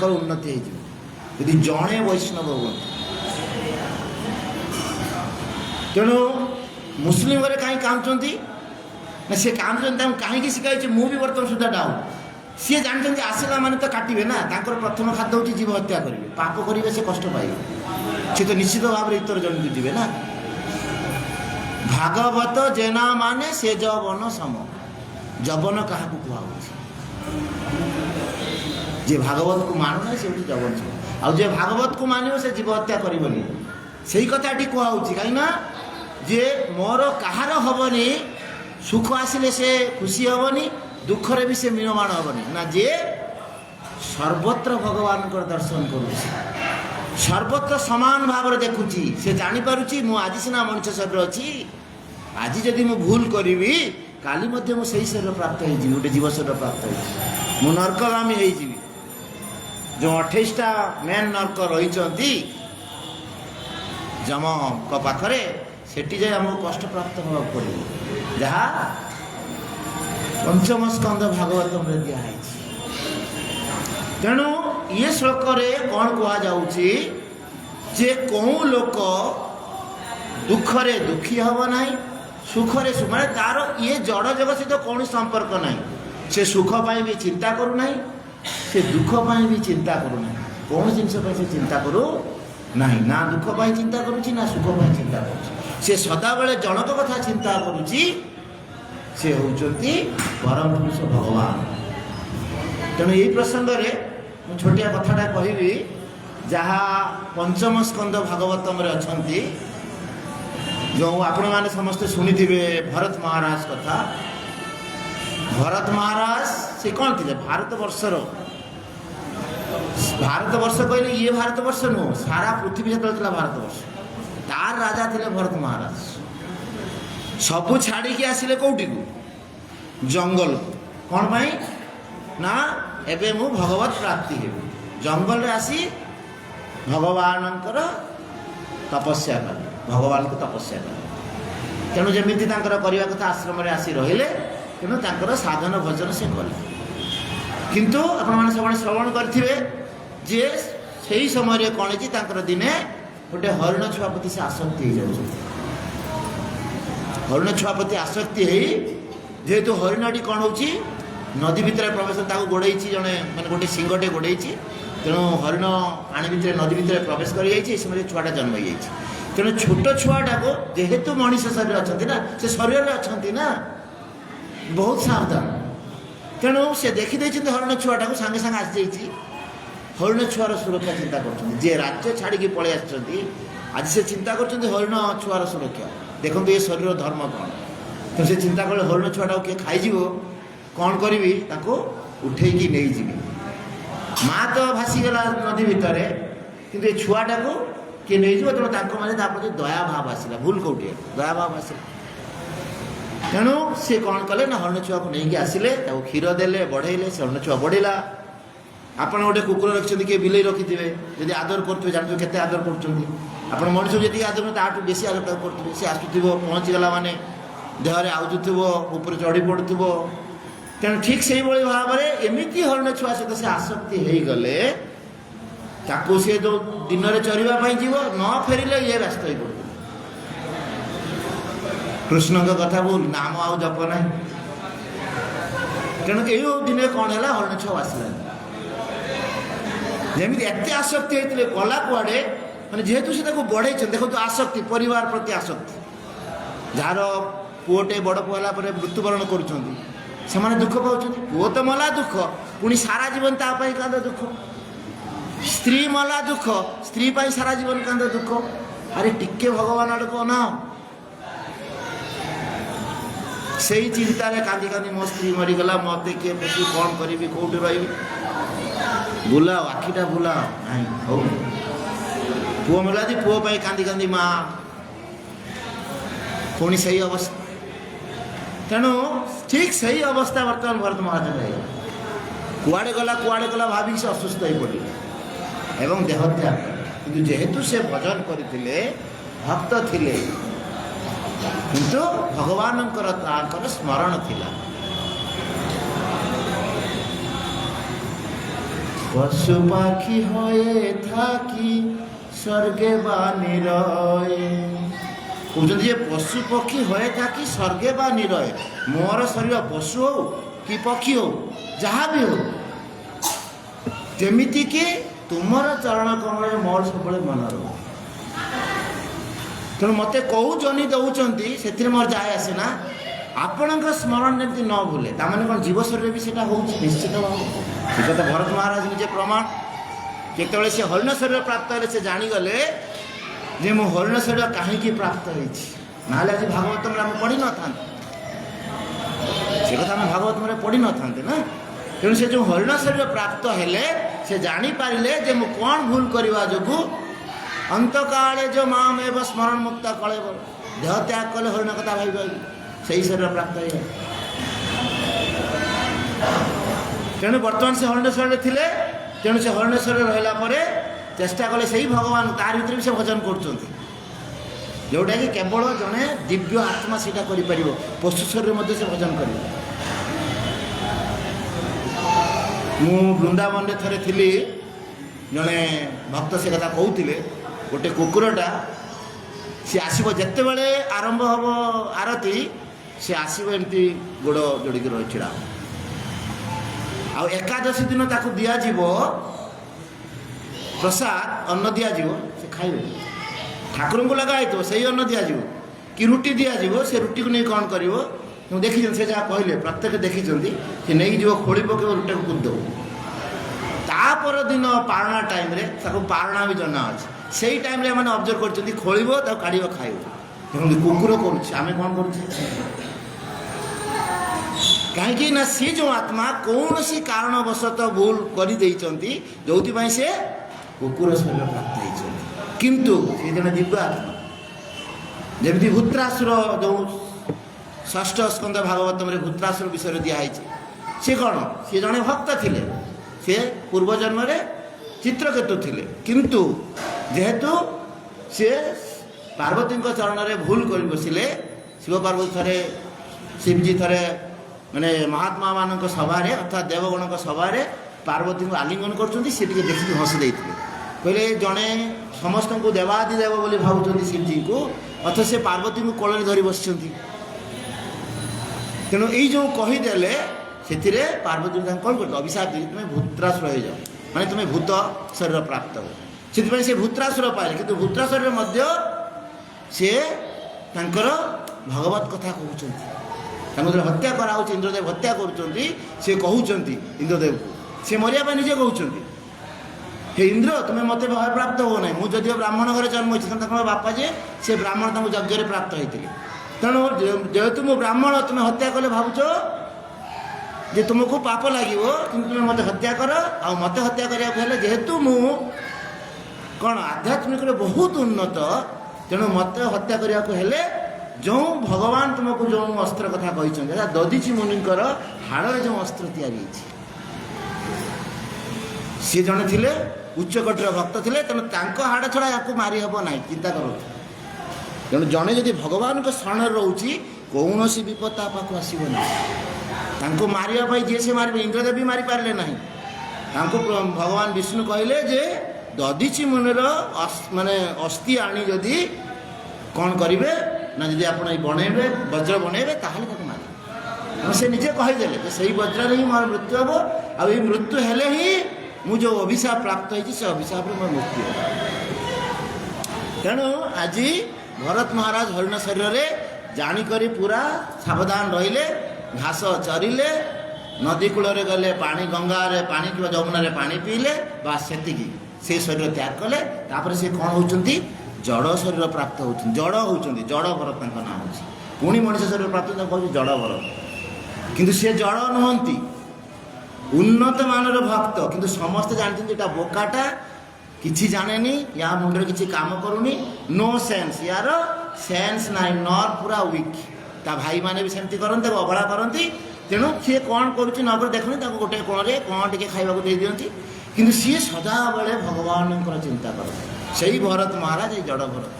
उन्नति होती जड़े वैष्णव हूँ तेणु मुस्लिम घरे कहीं कांदुचंती ना सी कांदुचंती कहीं शिखाई मुझे बर्तमान सुधा डाउन सी जानते आसला माने तो काटे ना प्रथम खाद्य हूँ जीव हत्या करेंगे पाप करेंगे से कष्ट पाइबे सी तो निश्चित भाव में इतर जन जीवे ना भागवत जेना माने से जवन सम जवन क्या कहुच्छे जे भागवत को मानु ना से जवन सम आ जे भागवत को मानिव से जीव हत्या करबनी से कथाटी कहुच्छी कहीं जे मोर कहार हबनी सुख आसिले से खुशी हबनी दुख रे भी से मिलमाण हबनी ना जे सर्वत्र भगवान को दर्शन करुच्छी सर्वत्र समान भाव देखुची से जानीपारुची मु आज सीना मनुष्य शरीर अच्छी आज जदि मु भूल करी काली मध्य मु सही शरीर प्राप्त हो गोटे जीव शरीर प्राप्त हो मु नर्कगामी हो जो 28टा मेन नर्क रही जम पाखरे सेठी जाए आमको कष्ट प्राप्त होगा पड़े जहाँ पंचम स्कंद भागवत में दिखाई तेणु ये श्लोक कौन कहुच्छी जे कौ लोक दुखरे दुखी हम ना सुखरे सुख माने तार ये जड़ जगत सहित कौन संपर्क ना से सुख पाई भी चिंता करूना से दुख पाई भी चिंता करूना कौन जिनस से चिंता करू ना ना दुख पाई चिंता करुच्ची ना सुख पाई चिंता करुच्ची से सदाबले जनक कथा चिंता करुच्ची से होउचंती परम पुरुष भगवान तेणु यही प्रसंग रे छोटिया कथाटा कहबी जहाँ पंचम स्कंद भागवतम रे अछंती जो आपण मैंने समस्ते शुणी थे भरत महाराज कथा भरत महाराज से कौन थे भारत वर्षर कहले ये भारत वर्ष नुह सारा पृथ्वी जो भारत वर्ष तार राजा थे भरत महाराज सबू छाड़ी आसिले कौटी को जंगल कौन पाई ना एबे मु भगवत प्राप्ति हे जंगल रे आसी भगवान तपस्या कर भगवान को तपस्या कर तेणु जमीती करने कथा आश्रम रे आसी रहिले तेणु तांकर साधन भजन से कले किंतु आपण सब श्रवण करथिबे जे सही समय कौन है दिने गोटे हरिण छुआ प्रति से आसक्ति हो जाए हरिण छुआ प्रति आसक्ति है जेहेतु हरिणटी कौन हो नदी भितर प्रवेश गोड़े जड़े मैंने गोटे सिंहटे गोड़े तेणु हरिण पानी भितर नदी भितर प्रवेश कर समय छुआटा जन्म हो तेणु छोट छुआटा को जेहेतु मनीष शरीर अच्छा ना से शरीर अच्छा ना बहुत सावधान तेणु से देखीदे हरिण छुआटा को सांगे सांगे आसी हरिण छुआर सुरक्षा चिंता कर राज्य छाड़ी पलि आज से चिंता कर हरिण छुआर सुरक्षा देखो ये शरीर धर्म कौन तो से चिंता कर हरिण छुआटा किए खाई कौन करी उठेकी नहीं जी माँ तो भासीगला नदी भितर किंतु ये छुआटा को किए नहीं तेणु मैंने दया भाव आसला भूल कौटे दया भाव आसला तेणु सी कौन कले ना हरिण छुआ को लेकिन आसिले क्षीर देले बढ़ेले से हरिण छुआ बढ़ेला आपड़ गोटे कुकुर रखिंट किए बिलई रखिथे जब आदर करुवे जानते केते आदर कर मनुष्य जी आदर ताठू बेसी आदर करुवे सी आसुव पहुँचीगला माने देहरे आउजुव ऊपर चढ़ी पड़ुव तेणु ठीक से भाव में एमती हरिण छुआ सहित से आसक्ति हो गले ताकू सी जो दिन में चरवाई जीव न फेरिले ये व्यस्त हो पड़े कृष्ण कथा बोल नाम आउ जप ना तेणु यही दिन कौन है हरिण छुआ आसला जमी एत आसक्ति होते गला कुआड़े मैंने जेहेतु से बढ़े देखो आसक्ति परिवार प्रति आसक्ति जार पुओटे बड़ पुआला मृत्युवरण कर दुख पाँच पुओ तो मला दुख पुणी सारा जीवन तापाई कांद दुख स्त्री मला दुख स्त्री पाई सारा जीवन कांद दुख अरे टिके भगवान आड़ को अनाओ से चिंतार कांदी कांदी मो स्त्री मरीगला मत किए पशु कौन करी कौटी रही बुलाओ आखिटा बुलाओ नहीं हो पुओ मिला पुओ पाई कांदी कांदी माँ पुणी सही अवस्था तेणु ठीक सही अवस्था बर्तमान भरत महाराज रही कुआड़े गला भाविक से असुस्थ हो पड़े एवं देहत्याग किंतु जेहेतु से भजन करते भक्त थिले किंतु भगवान स्मरण थिला पशु पाखी होए थाकी स्वर्गे बानी रहे कहते ये पशु पक्षी होए थाकी स्वर्गे बानी रहे मोर शरीर पशु हो कि पक्षी हो जहाँ भी हो तेमिति कि तुमर चरण कमल मोर सब मन रो ତେଣୁ ମୋତେ କେଉଁ ଜନି ଦେଉଛନ୍ତି ସେଥିରେ ମୋର ଯାଏ ଆସେ ନା। ଆପଣଙ୍କ ସ୍ମରଣ ଯେମିତି ନ ଭୁଲେ, ତାମାନେ କ'ଣ ଜୀବ ଶରୀରରେ ବି ସେଇଟା ହେଉଛି ନିଶ୍ଚିତ ଭାବରେ। ସେ କଥା ଭରତ ମହାରାଜ ନିଜେ ପ୍ରମାଣ। ଯେତେବେଳେ ସେ ହରିଣ ଶରୀର ପ୍ରାପ୍ତ ହେଲେ ସେ ଜାଣିଗଲେ ଯେ ମୁଁ ହରିଣ ଶରୀର କାହିଁକି ପ୍ରାପ୍ତ ହେଇଛି, ନହେଲେ ଆଜି ଭାଗବତରେ ଆମେ ପଢ଼ିନଥାନ୍ତେ, ସେ କଥା ଆମେ ଭାଗବତରେ ପଢ଼ିନଥାନ୍ତେ ନା। ତେଣୁ ସେ ଯେଉଁ ହରିଣ ଶରୀର ପ୍ରାପ୍ତ ହେଲେ ସେ ଜାଣିପାରିଲେ ଯେ ମୁଁ କ'ଣ ଭୁଲ କରିବା ଯୋଗୁଁ ଅନ୍ତକାଳେ ଯେଉଁ ମାମ୍ ଏବ ସ୍ମରଣ ମୁକ୍ତ କଳେବ, ଦେହ ତ୍ୟାଗ କଲେ ହରିଣ କଥା ଭାବିବା, ସେହି ଶରୀର ପ୍ରାପ୍ତ ହେଇଗଲା। ତେଣୁ ବର୍ତ୍ତମାନ ସେ ହରିଣ ଶରୀରରେ ଥିଲେ, ତେଣୁ ସେ ହରିଣ ଶରୀରରେ ରହିଲା ପରେ ଚେଷ୍ଟା କଲେ ସେଇ ଭଗବାନ, ତାର ଭିତରେ ବି ସେ ଭଜନ କରୁଛନ୍ତି, ଯେଉଁଟାକି କେବଳ ଜଣେ ଦିବ୍ୟ ଆତ୍ମା ସେଇଟା କରିପାରିବ। ପଶୁ ଶରୀରରେ ମଧ୍ୟ ସେ ଭଜନ କରିବ। ମୁଁ ବୃନ୍ଦାବନରେ ଥରେ ଥିଲି, ଜଣେ ଭକ୍ତ ସେ କଥା କହୁଥିଲେ, ଗୋଟେ କୁକୁରଟା ସେ ଆସିବ ଯେତେବେଳେ ଆରମ୍ଭ ହେବ ଆରତି, ସେ ଆସିବ ଏମିତି ଗୋଡ଼ ଯୋଡ଼ିକି ରହି ଛିଡ଼ା, ଆଉ ଏକାଦଶୀ ଦିନ ତାକୁ ଦିଆଯିବ ପ୍ରସାଦ, ଅନ୍ନ ଦିଆଯିବ, ସେ ଖାଇବେ। ଠାକୁରଙ୍କୁ ଲଗା ହେଇଥିବ ସେଇ ଅନ୍ନ ଦିଆଯିବ କି ରୁଟି ଦିଆଯିବ, ସେ ରୁଟିକୁ ନେଇ କ'ଣ କରିବ, ମୁଁ ଦେଖିଛନ୍ତି, ସେ ଯାହା କହିଲେ ପ୍ରତ୍ୟେକ ଦେଖିଛନ୍ତି, ସେ ନେଇକି ଯିବ ଖୋଳି ପକେଇବ, ରୁଟିକୁ କୁଦିଦେବ। ତା ପରଦିନ ପାରଣା ଟାଇମ୍ରେ, ତାକୁ ପାରଣା ବି ଜଣା ଅଛି, ସେଇ ଟାଇମ୍ରେ ଏମାନେ ଅବଜର୍ଭ କରିଛନ୍ତି, ଖୋଳିବ ତାକୁ କାଢ଼ିବ ଖାଇବ। ଦେଖନ୍ତୁ କୁକୁର କରୁଛି, ଆମେ କ'ଣ କରୁଛେ? କାହିଁକି ନା ସେ ଯେଉଁ ଆତ୍ମା କୌଣସି କାରଣବଶତଃ ଭୁଲ କରିଦେଇଛନ୍ତି, ଯେଉଁଥିପାଇଁ ସେ କୁକୁର ଶରୀର ପ୍ରାପ୍ତ ହେଇଛନ୍ତି, କିନ୍ତୁ ସେ ଜଣେ ଦିବ୍ୟ ଆତ୍ମା। ଯେମିତି ଭୂତ୍ରାସୁର, ଯେଉଁ ଷଷ୍ଠ ସ୍କନ୍ଦ ଭାଗବତରେ ଭୂତ୍ରାସୁର ବିଷୟରେ ଦିଆହେଇଛି, ସେ କ'ଣ, ସେ ଜଣେ ଭକ୍ତ ଥିଲେ, ସେ ପୂର୍ବଜନ୍ମରେ ଚିତ୍ରକେତୁ ଥିଲେ, କିନ୍ତୁ ଯେହେତୁ ସେ ପାର୍ବତୀଙ୍କ ଚରଣରେ ଭୁଲ କରି ବସିଲେ, ଶିବ ପାର୍ବତୀ ଥରେ, ଶିବଜୀ ଥରେ ମାନେ ମହାତ୍ମାମାନଙ୍କ ସଭାରେ ଅର୍ଥାତ୍ ଦେବଗଣଙ୍କ ସଭାରେ ପାର୍ବତୀଙ୍କୁ ଆଲିଙ୍ଗନ କରୁଛନ୍ତି, ସେ ଟିକେ ଦେଖିକି ହସି ଦେଇଥିଲେ, କହିଲେ ଜଣେ ସମସ୍ତଙ୍କୁ ଦେବାଦି ଦେବ ବୋଲି ଭାବୁଛନ୍ତି ଶିବଜୀଙ୍କୁ, ଅଥଚ ସେ ପାର୍ବତୀଙ୍କୁ କୋଳରେ ଧରି ବସିଛନ୍ତି। ତେଣୁ ଏଇ ଯେଉଁ କହିଦେଲେ, ସେଥିରେ ପାର୍ବତୀ ତାଙ୍କୁ କ'ଣ କରୁଛନ୍ତି, ଅଭିଶାପ ଦେଇକି ତୁମେ ଭୂତ୍ରାସୁର ହେଇଯାଅ, ମାନେ ତୁମେ ଭୂତ ଶରୀର ପ୍ରାପ୍ତ ହୁଅ। ସେଥିପାଇଁ ସେ ଭୂତ୍ରାସୁର ପାଇଲେ, କିନ୍ତୁ ଭୂତ୍ରାସୁରରେ ମଧ୍ୟ ସେ ତାଙ୍କର ଭଗବତ କଥା କହୁଛନ୍ତି। ତାଙ୍କୁ ଯେତେବେଳେ ହତ୍ୟା କରାହେଉଛି, ଇନ୍ଦ୍ରଦେବ ହତ୍ୟା କରୁଛନ୍ତି, ସେ କହୁଛନ୍ତି ଇନ୍ଦ୍ରଦେବକୁ, ସେ ମରିବା ପାଇଁ ନିଜେ କହୁଛନ୍ତି, ହେ ଇନ୍ଦ୍ର ତୁମେ ମୋତେ ଭୟପ୍ରାପ୍ତ ହୁଅ ନାହିଁ, ମୁଁ ଯଦିଓ ବ୍ରାହ୍ମଣ ଘରେ ଜନ୍ମ ହେଇଛି, କିନ୍ତୁ ତାଙ୍କର ବାପା ଯେ ସେ ବ୍ରାହ୍ମଣ ତାଙ୍କୁ ଯଜ୍ଞରେ ପ୍ରାପ୍ତ ହେଇଥିଲେ, ତେଣୁ ଯେହେତୁ ମୁଁ ବ୍ରାହ୍ମଣ, ତୁମେ ହତ୍ୟା କଲେ ଭାବୁଛ ଯେ ତୁମକୁ ପାପ ଲାଗିବ, କିନ୍ତୁ ତୁମେ ମୋତେ ହତ୍ୟା କର। ଆଉ ମୋତେ ହତ୍ୟା କରିବାକୁ ହେଲେ, ଯେହେତୁ ମୁଁ କ'ଣ ଆଧ୍ୟାତ୍ମିକରେ ବହୁତ ଉନ୍ନତ, ତେଣୁ ମୋତେ ହତ୍ୟା କରିବାକୁ ହେଲେ ଯେଉଁ ଭଗବାନ ତୁମକୁ ଯେଉଁ ଅସ୍ତ୍ର କଥା କହିଛନ୍ତି, ଏହା ଦଧିଚି ମୁନିଙ୍କର ହାଡ଼ରେ ଯେଉଁ ଅସ୍ତ୍ର ତିଆରି ହେଇଛି, ସିଏ ଜଣେ ଥିଲେ ଉଚ୍ଚକୋଟୀର ଭକ୍ତ ଥିଲେ, ତେଣୁ ତାଙ୍କ ହାଡ଼ ଛଡ଼ା ୟାକୁ ମାରି ହେବ ନାହିଁ, ଚିନ୍ତା କରନ୍ତୁ। ତେଣୁ ଜଣେ ଯଦି ଭଗବାନଙ୍କ ଶରଣରେ ରହୁଛି, କୌଣସି ବିପଦ ତା ପାଖକୁ ଆସିବ ନାହିଁ। ତାଙ୍କୁ ମାରିବା ପାଇଁ ଯିଏ ସେ ମାରିବେ, ଇନ୍ଦ୍ରଦେବ ବି ମାରିପାରିଲେ ନାହିଁ। ତାଙ୍କୁ ଭଗବାନ ବିଷ୍ଣୁ କହିଲେ ଯେ ଦଧିଚି ମୁନିର ମାନେ ଅସ୍ଥି ଆଣି ଯଦି କ'ଣ କରିବେ ନା, ଯଦି ଆପଣ ବନେଇବେ, ବଜ୍ର ବନେଇବେ, ତାହେଲେ ତାକୁ ମାରିବେ। ତେଣୁ ସେ ନିଜେ କହିଦେଲେ ଯେ ସେଇ ବଜ୍ରରେ ହିଁ ମୋର ମୃତ୍ୟୁ ହେବ, ଆଉ ଏଇ ମୃତ୍ୟୁ ହେଲେ ହିଁ ମୁଁ ଯେଉଁ ଅଭିଶାପ ପ୍ରାପ୍ତ ହେଇଛି, ସେ ଅଭିଶାପରେ ମୋର ମୃତ୍ୟୁ ହେବ। ତେଣୁ ଆଜି ଭରତ ମହାରାଜ ହରିଣ ଶରୀରରେ ଜାଣିକରି ପୁରା ସାବଧାନ ରହିଲେ, ଘାସ ଚରିଲେ, ନଦୀ କୂଳରେ ଗଲେ, ପାଣି ଗଙ୍ଗାରେ ପାଣି କିମ୍ବା ଯମୁନାରେ ପାଣି ପିଇଲେ, ବାସ୍ ସେତିକି, ସେ ଶରୀର ତ୍ୟାଗ କଲେ। ତାପରେ ସେ କ'ଣ ହେଉଛନ୍ତି, ଜଡ଼ ଶରୀର ପ୍ରାପ୍ତ ହେଉଛନ୍ତି, ଜଡ଼ ହେଉଛନ୍ତି, ଜଡ଼ ଭରତ ତାଙ୍କ ନାଁ ହେଉଛି। ପୁଣି ମଣିଷ ଶରୀର ପ୍ରାପ୍ତ ତାଙ୍କୁ କହୁଛି ଜଡ଼ ଭରତ, କିନ୍ତୁ ସେ ଜଡ଼ ନୁହନ୍ତି, ଉନ୍ନତ ମାନର ଭକ୍ତ। କିନ୍ତୁ ସମସ୍ତେ ଜାଣିଛନ୍ତି ଏଇଟା ବୋକାଟା, କିଛି ଜାଣେନି, ୟା ମୁଣ୍ଡରେ କିଛି କାମ କରୁନି, ନୋ ସେନ୍ସ, ୟାର ସେନ୍ସ ନାହିଁ, ନର୍ଭ ପୁରା ୱିକ୍। ତା ଭାଇମାନେ ବି ସେମିତି କରନ୍ତି, ତାକୁ ଅବହେଳା କରନ୍ତି। ତେଣୁ ସିଏ କ'ଣ କରୁଛି ନ କରି ଦେଖୁନି, ତାକୁ ଗୋଟେ କୋଣରେ କ'ଣ ଟିକେ ଖାଇବାକୁ ଦେଇଦିଅନ୍ତି, କିନ୍ତୁ ସିଏ ସଦାବେଳେ ଭଗବାନଙ୍କର ଚିନ୍ତା କରନ୍ତି। ସେଇ ଭରତ ମହାରାଜ, ଏଇ ଜଡ଼ ଭରତ।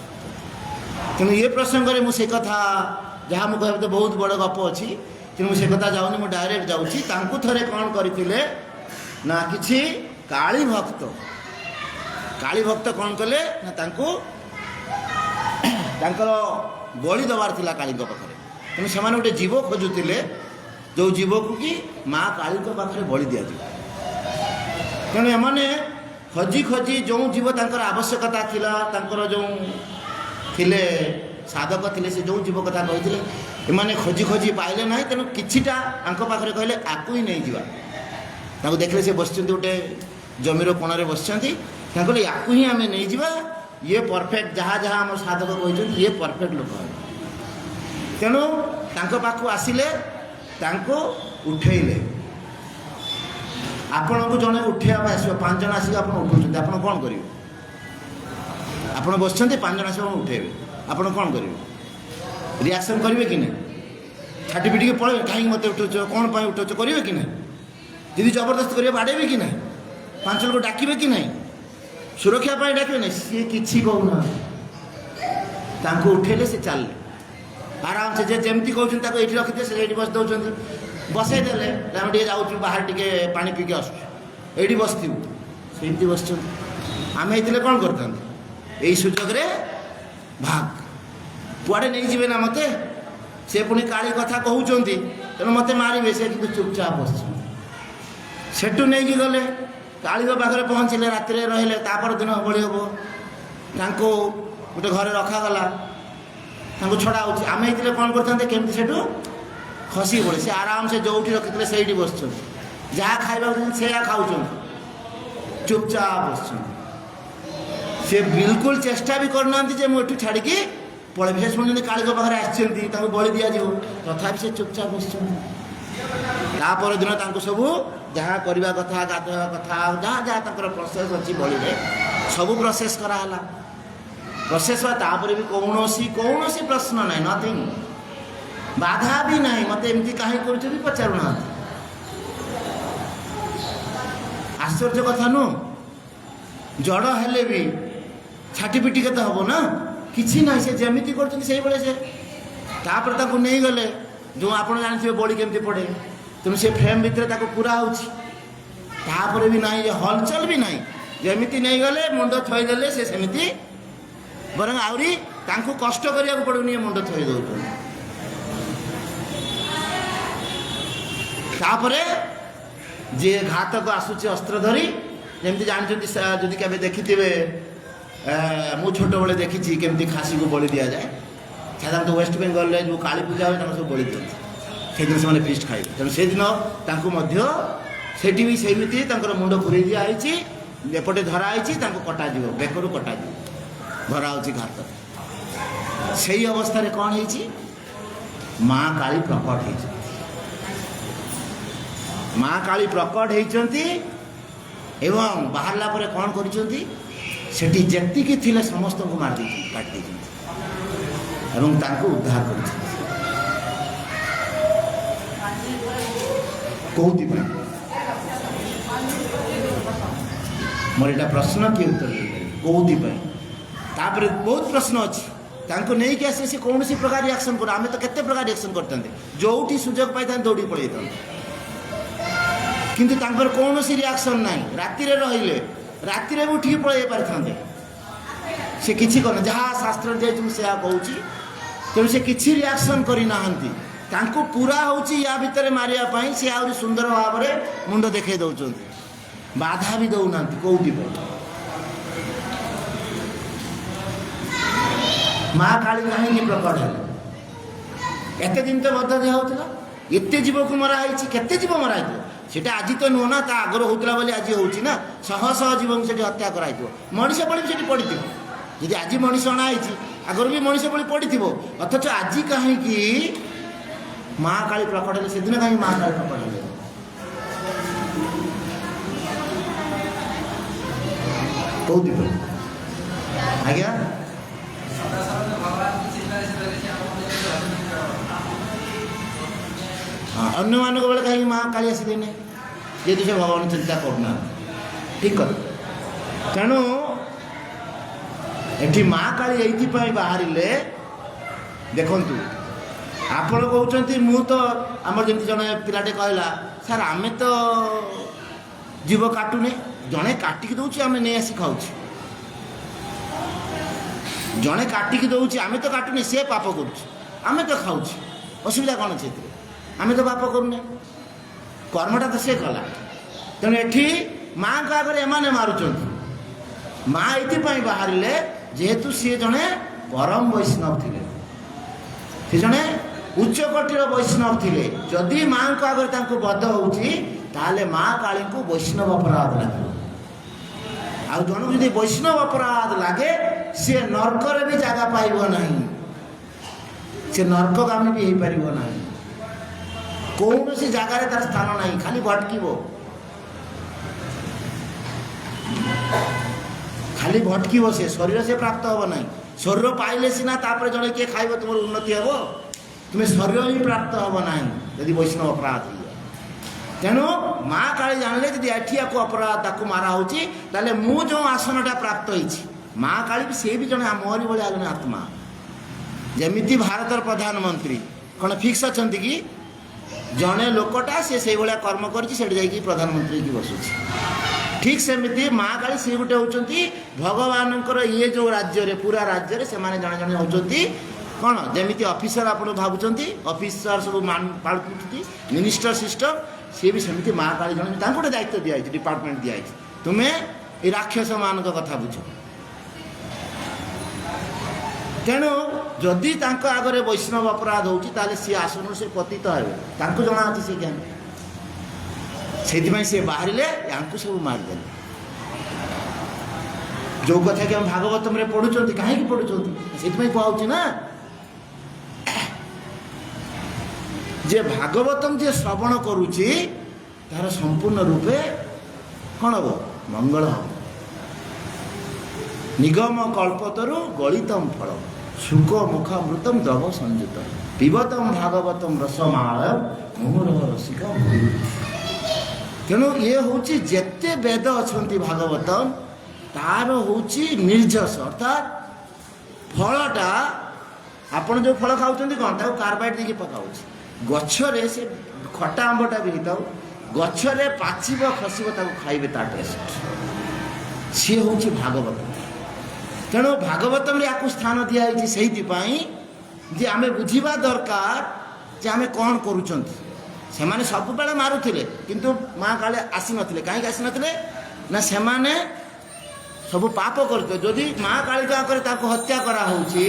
ତେଣୁ ଏ ପ୍ରସଙ୍ଗରେ ମୁଁ ସେ କଥା, ଯାହା ମୁଁ କହିବା ତ ବହୁତ ବଡ଼ ଗପ ଅଛି, ତେଣୁ ମୁଁ ସେ କଥା ଯାଉନି, ମୁଁ ଡାଇରେକ୍ଟ ଯାଉଛି। ତାଙ୍କୁ ଥରେ କ'ଣ କରିଥିଲେ ନା, କିଛି କାଳୀ ଭକ୍ତ କ'ଣ କଲେ ନା, ତାଙ୍କୁ ତାଙ୍କର ବଳି ଦେବାର ଥିଲା କାଳୀଙ୍କ ପାଖରେ। ତେଣୁ ସେମାନେ ଗୋଟେ ଜୀବ ଖୋଜୁଥିଲେ, ଯେଉଁ ଜୀବକୁ କି ମା କାଳୀଙ୍କ ପାଖରେ ବଳି ଦିଆଯିବ। ତେଣୁ ଏମାନେ ଖୋଜି ଖୋଜି ଯେଉଁ ଜୀବ ତାଙ୍କର ଆବଶ୍ୟକତା ଥିଲା, ତାଙ୍କର ଯେଉଁ ଥିଲେ ସାଧକ ଥିଲେ, ସେ ଯେଉଁ ଜୀବ କଥା କହିଥିଲେ ଏମାନେ ଖୋଜି ଖୋଜି ପାଇଲେ ନାହିଁ, ତେଣୁ କିଛିଟା ତାଙ୍କ ପାଖରେ କହିଲେ ଆକୁ ହିଁ ନେଇଯିବା। ତାଙ୍କୁ ଦେଖିଲେ ସେ ବସିଛନ୍ତି ଗୋଟେ ଜମିର କୋଣରେ ବସିଛନ୍ତି, ତାଙ୍କୁ କହିଲେ ୟାକୁ ହିଁ ଆମେ ନେଇଯିବା, ଇଏ ପରଫେକ୍ଟ, ଯାହା ଯାହା ଆମ ସାଧକ କହିଛନ୍ତି ଇଏ ପରଫେକ୍ଟ ଲୋକ। ତେଣୁ ତାଙ୍କ ପାଖକୁ ଆସିଲେ, ତାଙ୍କୁ ଉଠେଇଲେ। ଆପଣଙ୍କୁ ଜଣେ ଉଠେଇବା ପାଇଁ ଆସିବ, 5 ଜଣ ଆସିକି ଆପଣ ଉଠଉଛନ୍ତି, ଆପଣ କ'ଣ କରିବେ? ଆପଣ ବସିଛନ୍ତି, 5 ଜଣ ଆସିବ ଉଠେଇବେ, ଆପଣ କ'ଣ କରିବେ? ରିଆକ୍ସନ୍ କରିବେ କି ନାହିଁ? ଛାଟି ପିଟିକି ପଳେଇବେ, କାହିଁକି ମୋତେ ଉଠଉଛ, କ'ଣ ପାଇଁ ଉଠଉଛ, କରିବେ କି ନାହିଁ? ଯଦି ଜବରଦସ୍ତ କରିବେ ବାଡ଼େଇବେ କି ନାହିଁ? 5 ଲୋକ ଡାକିବେ କି ନାହିଁ? ସୁରକ୍ଷା ପାଇଁ ଡାକିବେ ନାହିଁ? ସିଏ କିଛି କହୁନାହାନ୍ତି, ତାଙ୍କୁ ଉଠେଇଲେ, ସେ ଚାଲିଲେ ଆରାମସେ। ଯେ ଯେମିତି କହୁଛନ୍ତି ତାକୁ ଏଇଠି ରଖିଦିଏ, ସେ ଏଇଠି ବସି ଦେଉଛନ୍ତି। ବସେଇ ଦେଲେ, ଆମେ ଟିକେ ଯାଉଛୁ ବାହାରେ ଟିକେ ପାଣି ପିଇକି ଆସୁଛୁ, ଏଇଠି ବସିଥିବୁ, ସେମିତି ବସିଛନ୍ତି। ଆମେ ହେଇଥିଲେ କ'ଣ କରିଥାନ୍ତୁ? ଏଇ ସୁଯୋଗରେ ଭାଗ, କୁଆଡ଼େ ନେଇଯିବେ ନା ମୋତେ, ସେ ପୁଣି କାଳି କଥା କହୁଛନ୍ତି, ତେଣୁ ମୋତେ ମାରିବେ, ସେ କିନ୍ତୁ ଚୁପଚାପ ବସିଛନ୍ତି। ସେଠୁ ନେଇକି ଗଲେ, କାଳିଙ୍କ ପାଖରେ ପହଞ୍ଚିଲେ, ରାତିରେ ରହିଲେ, ତାପର ଦିନ ବଳି ହେବ, ତାଙ୍କୁ ଗୋଟେ ଘରେ ରଖାଗଲା, ତାଙ୍କୁ ଛଡ଼ା ହେଉଛି। ଆମେ ହେଇଥିଲେ କ'ଣ କରିଥାନ୍ତେ? କେମିତି ସେଠୁ ଖସି ପଡ଼େ, ସେ ଆରାମସେ ଯେଉଁଠି ରଖିଥିଲେ ସେଇଠି ବସୁଛନ୍ତି, ଯାହା ଖାଇବାକୁ ଦେଉଛନ୍ତି ସେଇଆ ଖାଉଛନ୍ତି, ଚୁପଚାପ ବସୁଛନ୍ତି। ସେ ବିଲକୁଲ ଚେଷ୍ଟା ବି କରୁନାହାନ୍ତି ଯେ ମୁଁ ଏଠୁ ଛାଡ଼ିକି ପଳେଇବି। ସେ ଶୁଣିଛନ୍ତି କାଳିଙ୍କ ପାଖରେ ଆସିଛନ୍ତି, ତାଙ୍କୁ ବଳି ଦିଆଯିବ, ତଥାପି ସେ ଚୁପଚାପ ବସିଛନ୍ତି। ତାପର ଦିନ ତାଙ୍କୁ ସବୁ ଯାହା କରିବା କଥା, ଗାଧୋଇବା କଥା, ଯାହା ଯାହା ତାଙ୍କର ପ୍ରୋସେସ୍ ଅଛି ବଳିରେ, ସବୁ ପ୍ରୋସେସ୍ କରାହେଲା। ପ୍ରୋସେସ୍ ବା ତାପରେ ବି କୌଣସି ପ୍ରଶ୍ନ ନାହିଁ, ନଥିଙ୍ଗ, ବାଧା ବି ନାହିଁ। ମୋତେ ଏମିତି କାହିଁକି କରୁଛ ବି ପଚାରୁନାହାନ୍ତି। ଆଶ୍ଚର୍ଯ୍ୟ କଥା ନୁହଁ? ଜଡ଼ ହେଲେ ବି ଛାଟିପିଟି କେତେ ହେବ ନା, କିଛି ନାହିଁ, ସେ ଯେମିତି କରୁଛନ୍ତି ସେଇଭଳିଆ ସେ। ତାପରେ ତାକୁ ନେଇଗଲେ, ଯେଉଁ ଆପଣ ଜାଣିଥିବେ ବଳି କେମିତି ପଡ଼େ, ତେଣୁ ସେ ଫ୍ରେମ୍ ଭିତରେ ତାକୁ ପୁରା ହେଉଛି। ତାପରେ ବି ନାହିଁ, ହଲଚଲ ବି ନାହିଁ, ଯେମିତି ନେଇଗଲେ ମୁଣ୍ଡ ଥୋଇଦେଲେ, ସେ ସେମିତି, ବରଂ ଆହୁରି ତାଙ୍କୁ କଷ୍ଟ କରିବାକୁ ପଡ଼ୁନି, ମୁଣ୍ଡ ଥୋଇ ଦେଉଛନ୍ତି। ତାପରେ ଯିଏ ଘାତକ ଆସୁଛି ଅସ୍ତ୍ର ଧରି, ଯେମିତି ଜାଣିଛନ୍ତି, ଯଦି କେବେ ଦେଖିଥିବେ, ମୁଁ ଛୋଟବେଳେ ଦେଖିଛି କେମିତି ଖାସିକୁ ବଳି ଦିଆଯାଏ। ସାଧାରଣତଃ ୱେଷ୍ଟବେଙ୍ଗଲରେ ଯେଉଁ କାଳୀ ପୂଜା ହୁଏ, ତାଙ୍କୁ ସବୁ ବଳି ଦିଅନ୍ତି, ସେଦିନ ସେମାନେ ଫିଷ୍ଟ ଖାଇବେ। ତେଣୁ ସେଦିନ ତାଙ୍କୁ ମଧ୍ୟ ସେଠି ବି ସେମିତି ତାଙ୍କର ମୁଣ୍ଡ ପୁରେଇ ଦିଆହେଇଛି, ଏପଟେ ଧରା ହେଇଛି, ତାଙ୍କୁ କଟାଯିବ, ବେକରୁ କଟାଯିବ, ଧରା ହେଉଛି ଘାତ। ସେଇ ଅବସ୍ଥାରେ କ'ଣ ହେଇଛି? ମା କାଳୀ ପ୍ରକଟ ହେଇଛନ୍ତି। ମା କାଳୀ ପ୍ରକଟ ହେଇଛନ୍ତି ଏବଂ ବାହାରିଲା ପରେ କ'ଣ କରିଛନ୍ତି? ସେଠି ଯେତିକି ଥିଲେ ସମସ୍ତଙ୍କୁ ମାରି ଦେଇଛନ୍ତି, କାଟି ଦେଇଛନ୍ତି ଏବଂ ତାଙ୍କୁ ଉଦ୍ଧାର କରିଛନ୍ତି। କେଉଁଥିପାଇଁ? ମୋର ଏଇଟା ପ୍ରଶ୍ନ, କିଏ ଉତ୍ତର ଦେଇପାରିବେ? କେଉଁଥିପାଇଁ? ତାପରେ ବହୁତ ପ୍ରଶ୍ନ ଅଛି। ତାଙ୍କୁ ନେଇକି ଆସିଲେ ସେ କୌଣସି ପ୍ରକାର ରିଆକ୍ସନ୍ କରୁ, ଆମେ ତ କେତେ ପ୍ରକାର ରିଆକ୍ସନ୍ କରିଥାନ୍ତେ, ଯେଉଁଠି ସୁଯୋଗ ପାଇଥାନ୍ତେ ଦୌଡ଼ିକି ପଳେଇଥାନ୍ତେ, କିନ୍ତୁ ତାଙ୍କର କୌଣସି ରିଆକ୍ସନ୍ ନାହିଁ। ରାତିରେ ରହିଲେ, ରାତିରେ ବି ଉଠିକି ପଳେଇ ପାରିଥାନ୍ତେ, ସେ କିଛି କରୁନି। ଯାହା ଶାସ୍ତ୍ର ଦିଆଯାଇଛି ମୁଁ ସେୟା କହୁଛି। ତେଣୁ ସେ କିଛି ରିଆକ୍ସନ୍ କରିନାହାନ୍ତି। ତାଙ୍କୁ ପୁରା ହେଉଛି ୟା ଭିତରେ ମାରିବା ପାଇଁ, ସେ ଆହୁରି ସୁନ୍ଦର ଭାବରେ ମୁଣ୍ଡ ଦେଖାଇ ଦେଉଛନ୍ତି, ବାଧା ବି ଦେଉନାହାନ୍ତି। କେଉଁଥିପାଇଁ? ମା କାଳୀ କାହିଁକି ପ୍ରକଟ ହେଲେ? ଏତେ ଦିନ ତ ବଦ୍ଧ ଦିଆ ହେଉଥିଲା, ଏତେ ଜୀବକୁ ମରା ହେଇଛି, କେତେ ଜୀବ ମରା ହେଇଥିବ, সেটা আজি তো নুহ না, তা আগর হোলা বলে আজি হচ্ছে না, শহ শহ জীবন সেটি হত্যা করা মনিষ বলি সেটি পড়িথিব। যদি আজি মনিষ অଣା হয়েছি, আগর বি মনিষ বলি পড়িথিব, অথচ আজি কাহিঁকি মা কালী প্রকট হলে, সেদিন কাহিঁকি মা কালী প্রকট হলে? কোউথিপাই? আজ্ঞା ଅନ୍ୟମାନଙ୍କ ବେଳେ କାହିଁକି ମା କାଳି ଆସିଲେନି? ଯେହେତୁ ସେ ଭଗବାନ ଚିନ୍ତା କରୁନାହାନ୍ତି। ଠିକ୍ କଥା। ତେଣୁ ଏଠି ମା କାଳି ଏଇଥିପାଇଁ ବାହାରିଲେ, ଦେଖନ୍ତୁ ଆପଣ କହୁଛନ୍ତି ମୁଁ ତ, ଆମର ଯେମିତି ଜଣେ ପିଲାଟେ କହିଲା, ସାର୍ ଆମେ ତ ଜୀବ କାଟୁନେ, ଜଣେ କାଟିକି ଦେଉଛି ଆମେ ନେଇ ଆସି ଖାଉଛୁ। ଜଣେ କାଟିକି ଦେଉଛି, ଆମେ ତ କାଟୁନେ, ସେ ପାପ କରୁଛି, ଆମେ ତ ଖାଉଛୁ, ଅସୁବିଧା କ'ଣ ଅଛି ଏଥିରେ? ଆମେ ତ ପାପ କରୁନେ, କର୍ମଟା ତ ସେ କଲା। ତେଣୁ ଏଠି ମାଙ୍କ ଆଗରେ ଏମାନେ ମାରୁଛନ୍ତି। ମା ଏଇଥିପାଇଁ ବାହାରିଲେ, ଯେହେତୁ ସିଏ ଜଣେ परम वैष्णव थिले से जने उच्च कोटिर वैष्णव थिले जदि माँ को आगे तांको बध होउची ताले माँ काली को वैष्णव अपराध लगे आ जन यदि वैष्णव अपराध लगे सी नरक भी जगह पाइब नहीं से नरकगामी भी हो पार ना कौन सी जगार तार स्थान नहीं खाली भटकीबो खाली भटकीबो से शरीर से प्राप्त हम ना शरीर पाइले सीना तापर जड़े किए खाइब तुम उन्नति हे तुम्हें शरीर ही प्राप्त हम ना यदि वैष्णव अपराध हो तेणु माँ काली जानले यदि एठिया को अपराध ताकू मारा होची ताले मु जो आसनटा प्राप्त होईची माँ काली भी से भी जने मोहरी भली जने आत्मा जमीती भारतर प्रधानमंत्री कौन फिक्स अच्छा कि जड़े लोकटा सी से भाया कर्म कर प्रधानमंत्री की बसुची ठीक सेमती माँ काली सी गोटे होती भगवान ये जो राज्य पूरा राज्य से जड़े जड़े होती कौन जमीती ऑफिसर आप भावुं ऑफिसर सब पालुटी मिनिस्टर सिस्टम सी भी सेमती माँ काली जड़े गोटे दायित्व दिखाई डिपार्टमेंट दिखाई तुम्हें ये राक्षस मान कथा बुझ तेणु जदि आगे वैष्णव अपराध होती सी आसन से पतित हे जना अच्छी से ज्ञान से बाहर या सब मारिदे जो कथा कि हम भागवतम पढ़ुं कहीं पढ़ुं से कहूँ ना जे भागवतम जे श्रवण करुच्ची तार संपूर्ण रूपे कौन हम मंगल हम निगम कल्पतरु गलितम फल सुख मुखामृतम द्रव संयुत पिबतम भागवतम रसमाल मुहुर रसिक तेणु ये हूँ जेते वेद अच्छा भागवतम तार हूँ निर्जस अर्थात फलटा आपड़ जो फल खाऊँ कौन ताको कार्बाइड देके पकाऊ गच्छरे से खटा आंबटा भी होता गच्छरे पाचिब खसब खाइबे ता टेस्ट सी हूँ भागवत तेणु भागवतम या स्थान दिखाई से आम बुझा दरकार जे आम कौन करुँच से सब बेले मारुले किंतु माँ काले आसी नथिले कहीं आसी नथिले ना से सब पाप करते जदि माँ कालिका हत्या करा होउछि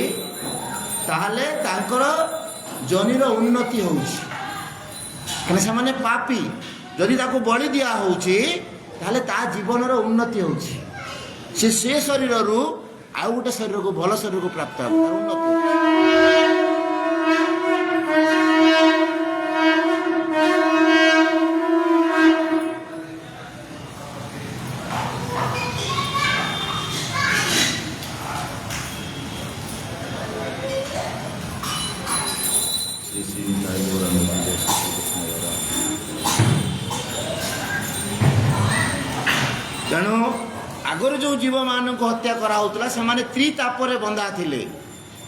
ताहले तांकर जनीर उन्नति होउछि से पापी जदि ताको बलि दिया होउछि ताहले ता जीवनर उन्नति होउछि से शरीर रु आउ गोटे शरीर को भल शरीर को प्राप्त हो उन्नति तेणु आगर जो जीव मान को हत्या करा होतला से माने त्रितापरे बंधा थिले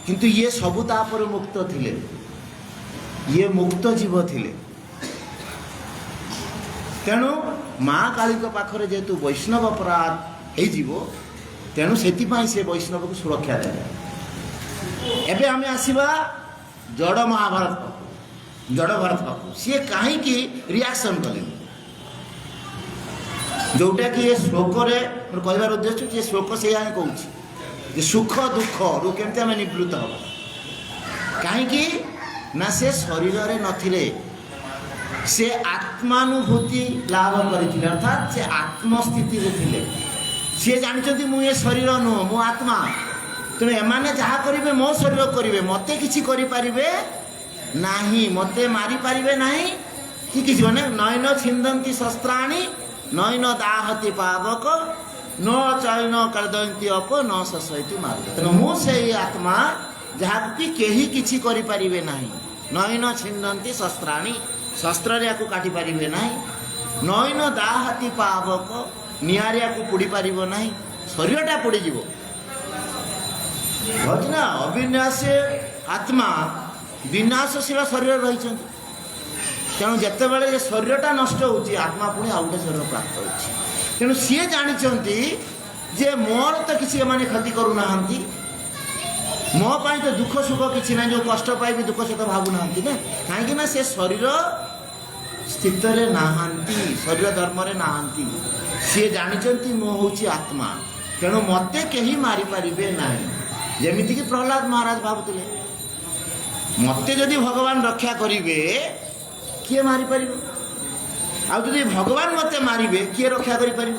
किंतु ये सबु तापरे मुक्त थिले ये मुक्त जीव थिले तेणु माँ काली पाखरे जेतु वैष्णव अपराध हे जीव तेणु सेति पाई से वैष्णव को सुरक्षा दे एबे हमें आसीबा जड़ महाभारत जड़ भारत पाख सी कहीं रिएक्शन कले जोटा कि ये श्लोक कहबार उद्देश्य ये श्लोक से कहूँ सुख दुख रु केमती आम निवृत्त हम कहीं ना से शरीर रे नथिले से आत्मानुभूति लाभ करते अर्थात से आत्मस्थिति थे सी जानते मुझे शरीर नुह मु आत्मा तेणु एमाने जहाँ करेंगे मो शरीर करेंगे मत कि नहीं मत मारी पारे ना कि किसी मैंने नयन छिंदंती शस्त्राणी नयन दाहती पावक न चयन करदंती अप न शशयती मार्ग तेणु मुझे आत्मा जहाँ कि कहीं किसी करें ना नयन छिंदंती शस्त्राणी शस्त्र को काटी पारे ना नयन दाहती पावक निआरिया को पोड़ी पार ना शरीरटा पोड़ीज ना अविनाश आत्मा विनाशशील शरीर रही तेणु जिते बड़े शरीरटा नष्ट होची आत्मा पुणी आउ गोटे शरीर प्राप्त होची तेणु सी जानते जे मोर तो किसी एमाने क्षति करूना मो पाई तो दुख सुख किसी ना जो कष्ट पाई दुख सुख भावुना ना कहीं से शरीर स्थित नहांती शरीर धर्म नहांती सी जानते मो हूँ आत्मा तेणु मत कहीं मारी पारे ना ଯେମିତିକି ପ୍ରହ୍ଲାଦ ମହାରାଜ ଭାବୁଥିଲେ ମୋତେ ଯଦି ଭଗବାନ ରକ୍ଷା କରିବେ କିଏ ମାରିପାରିବ, ଆଉ ଯଦି ଭଗବାନ ମୋତେ ମାରିବେ କିଏ ରକ୍ଷା କରିପାରିବ?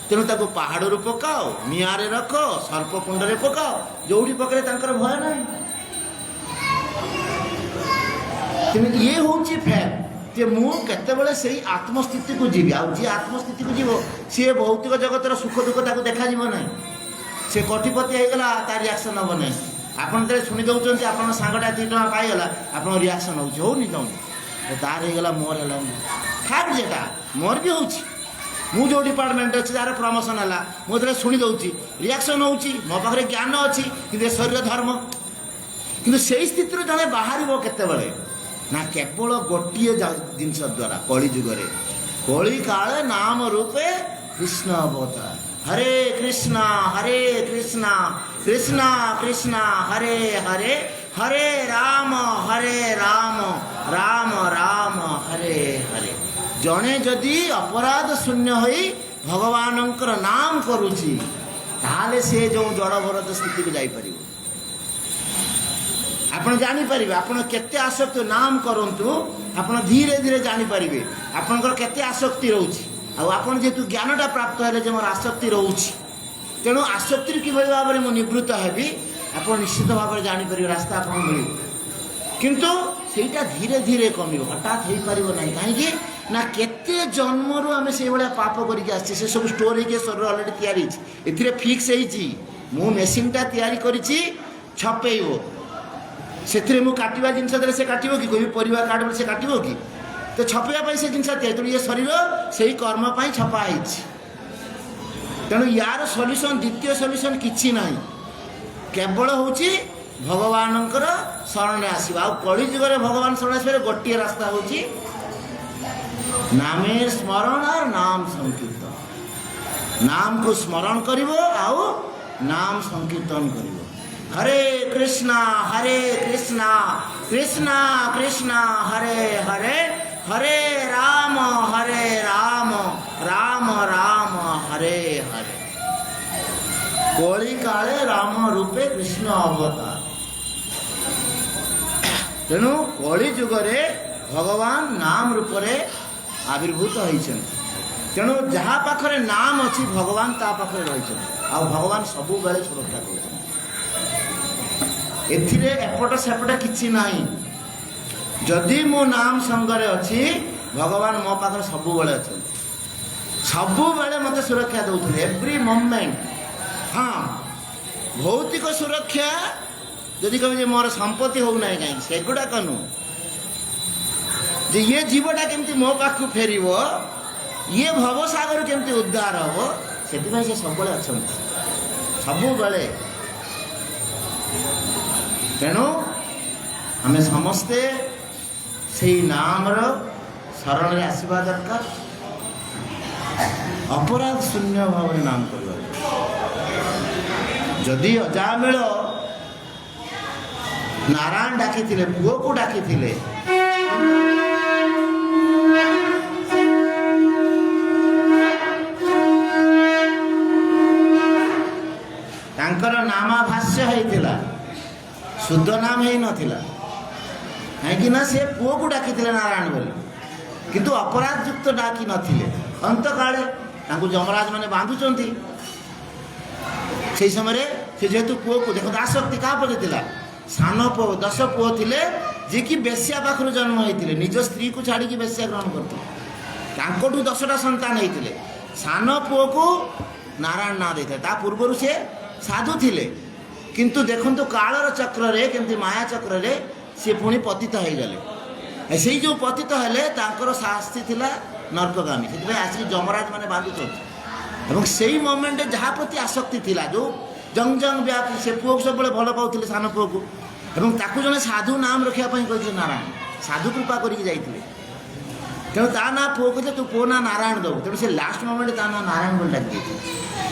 ତେଣୁ ତାକୁ ପାହାଡ଼ରୁ ପକାଅ, ନିଆଁରେ ରଖ, ସର୍ପକୁଣ୍ଡରେ ପକାଅ, ଯୋଉଠି ପକାଇଲେ ତାଙ୍କର ଭୟ ନାହିଁ। ତେଣୁ ଇଏ ହେଉଛି ଫ୍ୟାକ୍ଟ ଯେ ମୁଁ କେତେବେଳେ ସେଇ ଆତ୍ମସ୍ଥିତିକୁ ଯିବି। ଆଉ ଯିଏ ଆତ୍ମସ୍ଥିତିକୁ ଯିବ ସିଏ ଭୌତିକ ଜଗତର ସୁଖ ଦୁଃଖ ତାକୁ ଦେଖାଯିବ ନାହିଁ। ସେ କୋଟିପତି ହେଇଗଲା ତାର ରିଆକ୍ସନ୍ ହେବ ନାହିଁ। ଆପଣ ଯେତେବେଳେ ଶୁଣି ଦେଉଛନ୍ତି ଆପଣଙ୍କ ସାଙ୍ଗଟା 2 ଟଙ୍କା ପାଇଗଲା ଆପଣଙ୍କ ରିଆକ୍ସନ୍ ହେଉଛି, ହେଉନି କେଉଁଠି? ତାର ହେଇଗଲା ମୋର ହେଲାନି। ଫ୍ୟାକ୍ଟ ଯେଟା ମୋର ବି ହେଉଛି। ମୁଁ ଯେଉଁ ଡିପାର୍ଟମେଣ୍ଟରେ ଅଛି ଯାହାର ପ୍ରମୋସନ୍ ହେଲା ମୁଁ ଯେତେବେଳେ ଶୁଣି ଦେଉଛି ରିଆକ୍ସନ୍ ହେଉଛି। ମୋ ପାଖରେ ଜ୍ଞାନ ଅଛି କିନ୍ତୁ ଏ ଶରୀର ଧର୍ମ। କିନ୍ତୁ ସେଇ ସ୍ଥିତିରୁ ଜଣେ ବାହାରିବ କେତେବେଳେ ନା କେବଳ ଗୋଟିଏ ଜିନିଷ ଦ୍ୱାରା କଳିଯୁଗରେ କଳି କାଳେ ନାମ ରୂପେ କୃଷ୍ଣ ଅବତାର। ହରେ କୃଷ୍ଣ କୃଷ୍ଣ କୃଷ୍ଣ ହରେ ହରେ ହରେ ରାମ ରାମ ରାମ ହରେ ହରେ। ଜଣେ ଯଦି ଅପରାଧ ଶୂନ୍ୟ ହୋଇ ଭଗବାନଙ୍କର ନାମ କରୁଛି ତାହେଲେ ସେ ଯେଉଁ ଜଡ଼ଭରତ ସ୍ଥିତିକୁ ଯାଇପାରିବ। ଆପଣ ଜାଣିପାରିବେ ଆପଣ କେତେ ଆସକ୍ତି। ନାମ କରନ୍ତୁ, ଆପଣ ଧୀରେ ଧୀରେ ଜାଣିପାରିବେ ଆପଣଙ୍କର କେତେ ଆସକ୍ତି ରହୁଛି। ଆଉ ଆପଣ ଯେହେତୁ ଜ୍ଞାନଟା ପ୍ରାପ୍ତ ହେଲେ ଯେ ମୋର ଆସକ୍ତି ରହୁଛି, ତେଣୁ ଆସକ୍ତିରୁ କିଭଳି ଭାବରେ ମୁଁ ନିବୃତ୍ତ ହେବି ଆପଣ ନିଶ୍ଚିତ ଭାବରେ ଜାଣିପାରିବେ, ରାସ୍ତା ଆପଣଙ୍କୁ ମିଳିବ। କିନ୍ତୁ ସେଇଟା ଧୀରେ ଧୀରେ କମିବ, ହଠାତ୍ ହେଇପାରିବ ନାହିଁ। କାହିଁକି ନା କେତେ ଜନ୍ମରୁ ଆମେ ସେଇଭଳିଆ ପାପ କରିକି ଆସିଛେ। ସେ ସବୁ ଷ୍ଟୋର ହେଇକି ଶରୀର ଅଲରେଡ଼ି ତିଆରି ହେଇଛି, ଏଥିରେ ଫିକ୍ସ ହେଇଛି। ମୁଁ ମେସିନ୍ଟା ତିଆରି କରିଛି ଛପେଇବ, ସେଥିରେ ମୁଁ କାଟିବା ଜିନିଷ ଦେଲେ ସେ କାଟିବ କି? କହିବି ପରିବା କାଟ ବୋଲି ସେ କାଟିବ କି? ତ ଛପେଇବା ପାଇଁ ସେ ଜିନିଷ ତିଆରି। ତେଣୁ ଏ ଶରୀର ସେଇ କର୍ମ ପାଇଁ ଛପା ହେଇଛି। ତେଣୁ ୟାର ସଲ୍ୟୁସନ୍, ଦ୍ୱିତୀୟ ସଲ୍ୟୁସନ୍ କିଛି ନାହିଁ, କେବଳ ହେଉଛି ଭଗବାନଙ୍କର ଶରଣରେ ଆସିବା। ଆଉ କଳିଯୁଗରେ ଭଗବାନ ଶରଣ ଆସିବାରେ ଗୋଟିଏ ରାସ୍ତା ହେଉଛି ନାମେ ସ୍ମରଣ ଆଉ ନାମ ସଂକୀର୍ତ୍ତନ। ନାମକୁ ସ୍ମରଣ କରିବ ଆଉ ନାମ ସଂକୀର୍ତ୍ତନ କରିବ। ହରେ କୃଷ୍ଣ କୃଷ୍ଣ କୃଷ୍ଣ ହରେ ହରେ ହରେ ରାମ ରାମ ରାମ ହରେ ହରେ। କଳି କାଳେ ରାମ ରୂପେ କୃଷ୍ଣ ଅବତାର। ତେଣୁ କଳି ଯୁଗରେ ଭଗବାନ ନାମ ରୂପରେ ଆବିର୍ଭୂତ ହୋଇଛନ୍ତି। ତେଣୁ ଯାହା ପାଖରେ ନାମ ଅଛି ଭଗବାନ ତା ପାଖରେ ରହିଛନ୍ତି। ଆଉ ଭଗବାନ ସବୁବେଳେ ସୁରକ୍ଷା କରୁଛନ୍ତି। ଏଥିରେ ଏପଟ ସେପଟ କିଛି ନାହିଁ। ଯଦି ମୁଁ ନାମ ସଙ୍ଗରେ ଅଛି ଭଗବାନ ମୋ ପାଖରେ ସବୁବେଳେ ଅଛନ୍ତି, ସବୁବେଳେ ମୋତେ ସୁରକ୍ଷା ଦେଉଛନ୍ତି, ଏଭ୍ରି ମୋମେଣ୍ଟ। ହଁ, ଭୌତିକ ସୁରକ୍ଷା ଯଦି କହିବେ ଯେ ମୋର ସମ୍ପତ୍ତି ହେଉନାହିଁ କାହିଁକି, ସେଗୁଡ଼ାକ ନୁହଁ। ଯେ ଇଏ ଜୀବଟା କେମିତି ମୋ ପାଖକୁ ଫେରିବ, ଇଏ ଭବସାଗର କେମିତି ଉଦ୍ଧାର ହେବ, ସେଥିପାଇଁ ସେ ସବୁବେଳେ ଅଛନ୍ତି, ସବୁବେଳେ। ତେଣୁ ଆମେ ସମସ୍ତେ ସେଇ ନାମର ଶରଣରେ ଆସିବା ଦରକାର। ଅପରାଧ ଶୂନ୍ୟ ଭାବରେ ନାମ କରିବା। ଯଦି ଅଜାମିଳ ନାରାୟଣ ଡାକିଥିଲେ, ପୁଅକୁ ଡାକିଥିଲେ, ତାଙ୍କର ନାମାଭାଷ୍ୟ ହେଇଥିଲା, ଶୁଦ୍ଧ ନାମ ହେଇନଥିଲା। କାହିଁକି ନା ସେ ପୁଅକୁ ଡାକିଥିଲେ ନାରାୟଣ ବୋଲି, କିନ୍ତୁ ଅପରାଧ ଯୁକ୍ତ ଡାକି ନଥିଲେ। ଅନ୍ତକାଳେ ତାଙ୍କୁ ଯମରାଜ ମାନେ ବାନ୍ଧୁଛନ୍ତି। ସେଇ ସମୟରେ ସେ ଯେହେତୁ ପୁଅକୁ, ଦେଖନ୍ତୁ ଆସକ୍ତି କାହା ପ୍ରତି ଥିଲା? ସାନ ପୁଅ, 10 ପୁଅ ଥିଲେ ଯିଏକି ବେଶ୍ୟା ପାଖରୁ ଜନ୍ମ ହେଇଥିଲେ, ନିଜ ସ୍ତ୍ରୀକୁ ଛାଡ଼ିକି ବେଶ୍ୟା ଗ୍ରହଣ କରିଥିଲେ। ତାଙ୍କଠୁ 10ଟା ସନ୍ତାନ ହେଇଥିଲେ। ସାନ ପୁଅକୁ ନାରାୟଣ ନାଁ ଦେଇଥିଲେ। ତା ପୂର୍ବରୁ ସେ ସାଧୁ ଥିଲେ, କିନ୍ତୁ ଦେଖନ୍ତୁ କାଳର ଚକ୍ରରେ, କେମିତି ମାୟା ଚକ୍ରରେ ସେ ପୁଣି ପତିତ ହେଇଗଲେ। ସେଇ ଯେଉଁ ପତିତ ହେଲେ ତାଙ୍କର ଶାସ୍ତି ଥିଲା ନର୍କଗାମୀ। ସେଥିପାଇଁ ଆସିକି ଯମରାଜ ମାନେ ବାନ୍ଧୁଛନ୍ତି। ଏବଂ ସେଇ ମୋମେଣ୍ଟରେ ଯାହା ପ୍ରତି ଆସକ୍ତି ଥିଲା, ଯେଉଁ ଜଙ୍ଗ ବ୍ୟାପି, ସେ ପୁଅକୁ ସବୁବେଳେ ଭଲ ପାଉଥିଲେ ସାନ ପୁଅକୁ, ଏବଂ ତାକୁ ଜଣେ ସାଧୁ ନାମ ରଖିବା ପାଇଁ କହିଥିଲେ ନାରାୟଣ। ସାଧୁ କୃପା କରିକି ଯାଇଥିଲେ। ତେଣୁ ତା ନାଁ ପୁଅ କହିଥିଲେ ତୁ ପୁଅ ନାଁ ନାରାୟଣ ଦେବୁ। ତେଣୁ ସେ ଲାଷ୍ଟ ମୋମେଣ୍ଟରେ ତା ନାଁ ନାରାୟଣ ବୋଲି ଡାକି ଦେଇଥିଲେ।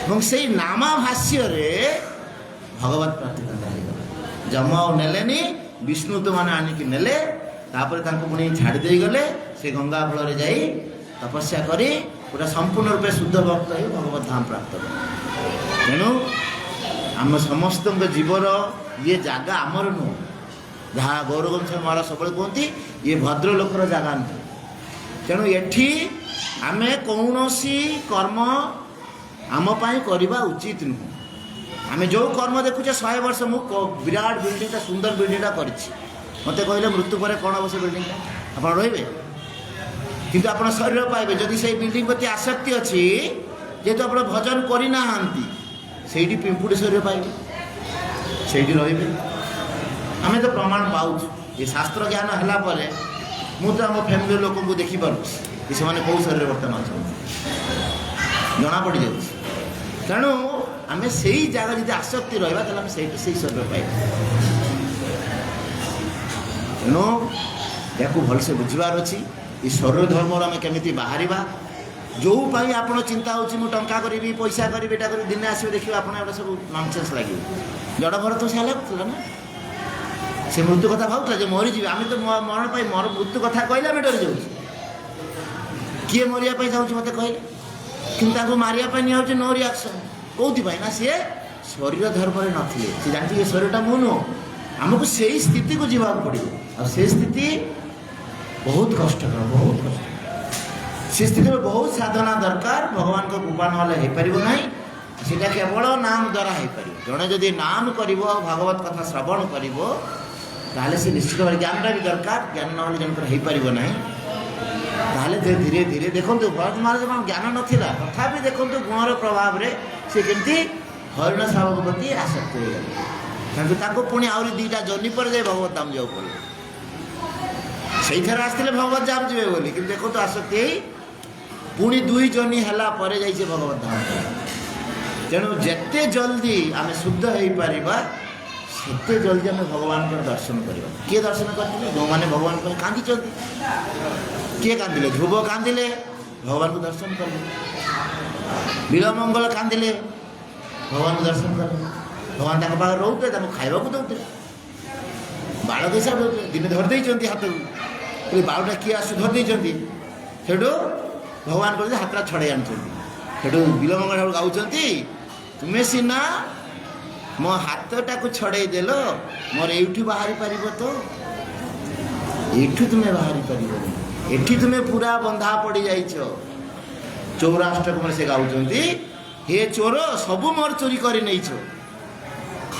ଏବଂ ସେଇ ନାମାଭାଷ୍ୟରେ ଭଗବତ ପ୍ରାପ୍ତି ତାଙ୍କର ହେଇଗଲା। ଯମ ଆଉ ନେଲେନି, ବିଷ୍ଣୁଦୂତ ମାନେ ଆଣିକି ନେଲେ। ତାପରେ ତାଙ୍କୁ ପୁଣି ଛାଡ଼ି ଦେଇଗଲେ। ସେ ଗଙ୍ଗା ଫଳରେ ଯାଇ ତପସ୍ୟା କରି ପୁରା ସମ୍ପୂର୍ଣ୍ଣ ରୂପେ ଶୁଦ୍ଧ ଭକ୍ତ ହୋଇ ଭଗବତ ଧାମ ପ୍ରାପ୍ତ କଲେ। ତେଣୁ आम समस्त जीवर ये जगह आमर नुह जहाँ गौरवंश महाराज सब कहते ये भद्र लोकर जगह नुह तेणु एठी आम कौन कर्म आमपाई करवा उचित नुह आम जो कर्म देखुचे 100 वर्ष मु विराट बिल्डिंगटा सुंदर बिल्डिंगटा कर मत कहले मृत्यु पर कौन हम से बिल्डिंगटा आप रे किंतु आप शरीर पाइबे जदि से बिल्डिंग प्रति आसक्ति अच्छी जेहेतु आप भजन करना से पिंपुड़ी शरीर पाइबे से रे आम तो प्रमाण पाऊँ ये शास्त्र ज्ञान है मु तो आम फैमिली लोक को देखिपुर से कौ शरीर बर्तमान अच्छा जना पड़ जा तेणु आम से जगह जी आसक्ति रहा से शरीर पाइबा तेणु या भलसे बुझार अच्छी ये शरीर धर्म आम केमी बाहर जो आप चिंता हो टंका करी पैसा करी एटा करी दिने आसवे देखिए आप सब नॉनसेंस लगे जड़ भर तो से लगता ना से मृत्यु कथा भावुला जो मरीजी आम तो मरण पाई मोर मृत्यु कथा कहले आम डरी जाऊँ किए मरिया चाहूँ मत कहले कि मारिया निजे नो रिएक्शन कौन ना सी शरीर धर्म नी सी जानते ये शरीरटा मु नुह आमको से स्थिति को जीवा पड़ो आ से स्थिति बहुत कष्टकर बहुत कष्ट से स्थिति में बहुत साधना दरकार भगवान को कृपा ना पार ना सीटा केवल नाम द्वारा हो पार जड़े जदि नाम कर भागवत कथा श्रवण कर से निश्चित भाव ज्ञानटा भी दरकार ज्ञान ना जनकर हो पार ना धीरे धीरे देखो भरत महाराज ज्ञान नाला तथापि देखो गुणर प्रभाव में से केमती हरिण शावक प्रति आसक्त हो गए पुणी आहरी 2टा जर्नी पर जाए भगवत धाम जाऊ पड़े से आसते भगवत धाम जी बोली कि देखो तो आसक्ति पुणी 2 जर्नी है भगवत धाम तेणु जिते जल्दी आम शुद्ध हो पार से जल्दी आम भगवान को दर्शन करवा किए दर्शन करते जो मैंने भगवान को कांदी किए कांदिले ध्रुव कांदिले भगवान को दर्शन कले बिलमंगल कांदिले भगवान को दर्शन कले भगवान पाखे रोते खावा को दौते बाड़ हिसाब दौते दिन धरदे हाथ को बाड़ा किए आसु धरदे से भगवान कहते हाथटा छड़े आनी बिलमंगल गाँव तुम्हें सीना मो हाथटा को छड़े देल मोर एठू बाहरी पार तो एठू तुम्हें बाहरी पार एठी तुम्हें पूरा बंधा पड़ जाइछ चौराष्टक से गाँव हे चोर सबू मोर चोरी कर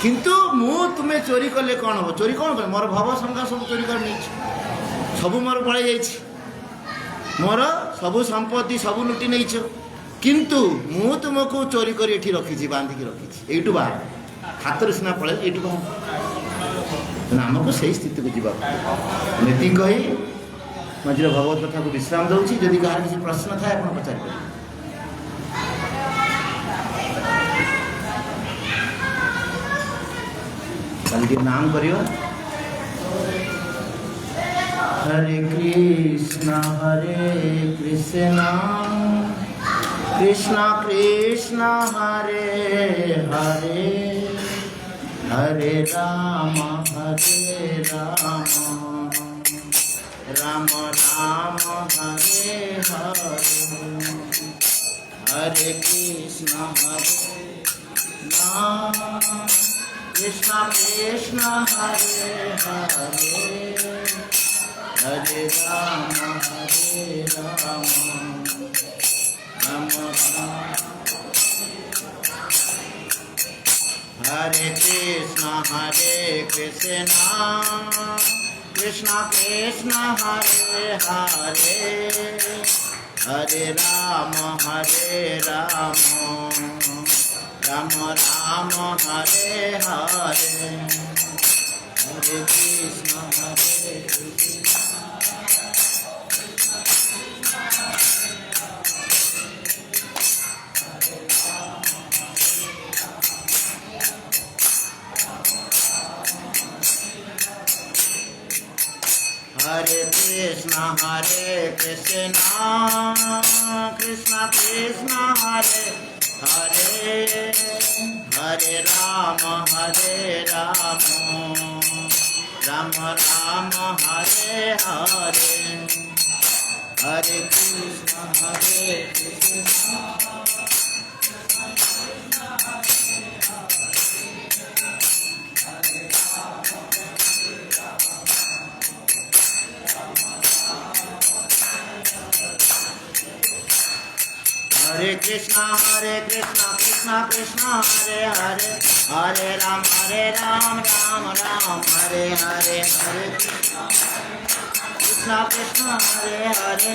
किंतु मु तुम्हें चोरी कले कौन हम चोरी कौन कर मोर भव संगा सब चोरी कर सबू मोर पड़े जाइछ मोर सबू संपत्ति सबू लुटि नहीं किंतु मु तुमको चोरी कर एठी रखी बांधिकी रखी एठू बाहर हाथ सीना पड़े ये बाहर आमको से स्थिति को जी कही मझे भगवत कथा को विश्राम दूसरी जदि कहार किसी प्रश्न थाए आप पचार कल नाम कर हरे कृष्ण कृष्ण कृष्ण हरे हरे हरे राम राम राम हरे हरे हरे कृष्ण कृष्ण कृष्ण हरे हरे हरे राम राम हरे कृष्ण कृष्ण कृष्ण हरे हरे हरे राम राम राम हरे हरे हरे कृष्ण हरे कृष्ण कृष्ण कृष्ण हरे हरे हरे राम राम राम हरे हरे हरे कृष्ण कृष्णा कृष्णा कृष्णा हरे हरे हरे राम राम राम हरे हरे हरे कृष्णा कृष्णा हरे हरे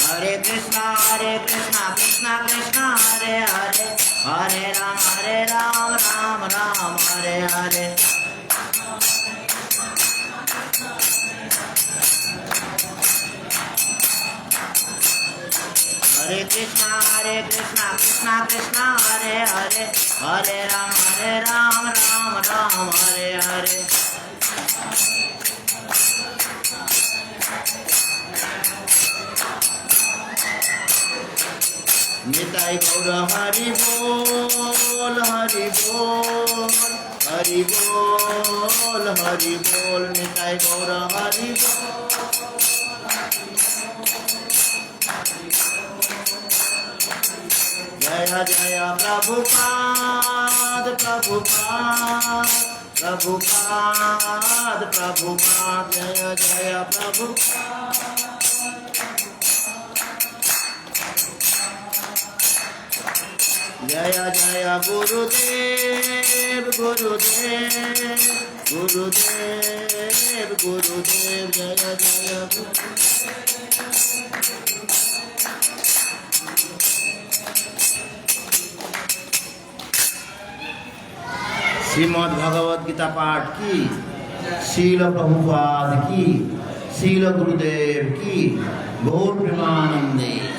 हरे कृष्णा कृष्णा कृष्णा हरे हरे हरे राम राम राम हरे हरे हरे कृष्णा कृष्णा कृष्णा हरे हरे हरे राम राम राम हरे हरे निताई गौर हरि बोल हरि बोल हरि बोल हरि बोल निताई गौर हरि बोल जय जय प्रभुपाद प्रभुपाद प्रभुपाद प्रभुपाद जय जय प्रभुपाद जय जय गुरुदेव गुरुदेव गुरुदेव गुरुदेव जय जय श्रीमद् भगवद गीता पाठ की, शील प्रभुपाद की, शील गुरुदेव की, गौर प्रेमानंदे।